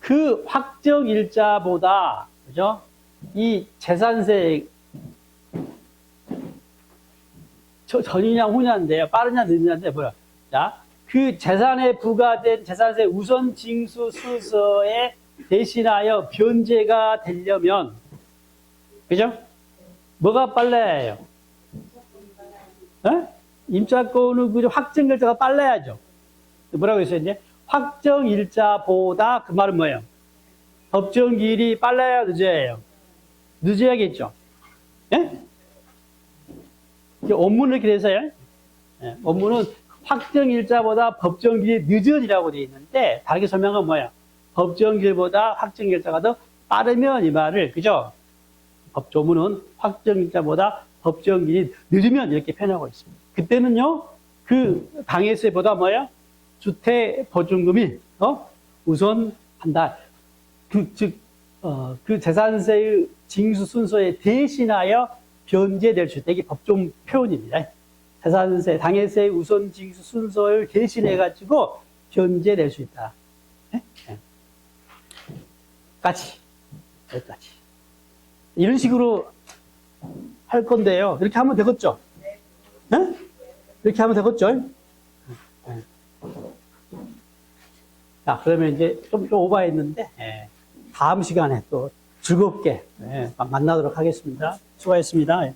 Speaker 1: 그 확정 일자보다, 그죠? 이 재산세, 전이냐 후냐인데요. 빠르냐 늦느냐인데, 뭐야. 자, 그 재산에 부과된 재산세 우선 징수 순서에 대신하여 변제가 되려면, 그죠? 뭐가 빨라야 해요? 임차권은 그죠? 확정 일자가 빨라야죠. 뭐라고 했어요, 이제? 확정 일자보다, 그 말은 뭐예요? 법정 기일이 빨라야 늦어야 해요? 늦어야겠죠. 예? 이게 원문을 이렇게 돼서요. 예, 원문은 확정일자보다 법정기일이 늦은이라고 되어 있는데, 다르게 설명은 뭐야? 법정기일보다 확정일자가 더 빠르면 이 말을, 그죠? 법조문은 확정일자보다 법정기일이 늦으면 이렇게 표현하고 있습니다. 그때는요, 그 당해세보다 뭐야? 주택보증금이 우선한다. 그 재산세의 징수 순서에 대신하여 변제될 수 있다. 이게 법정 표현입니다. 재산세, 당해세 우선 징수 순서를 대신해가지고 변제될 수 있다. 네? 네. 여기까지. 이런 식으로 할 건데요. 이렇게 하면 되겠죠? 네? 이렇게 하면 되겠죠? 네. 자, 그러면 이제 좀 오버했는데, 다음 시간에 또 즐겁게 만나도록 하겠습니다. 수고하셨습니다.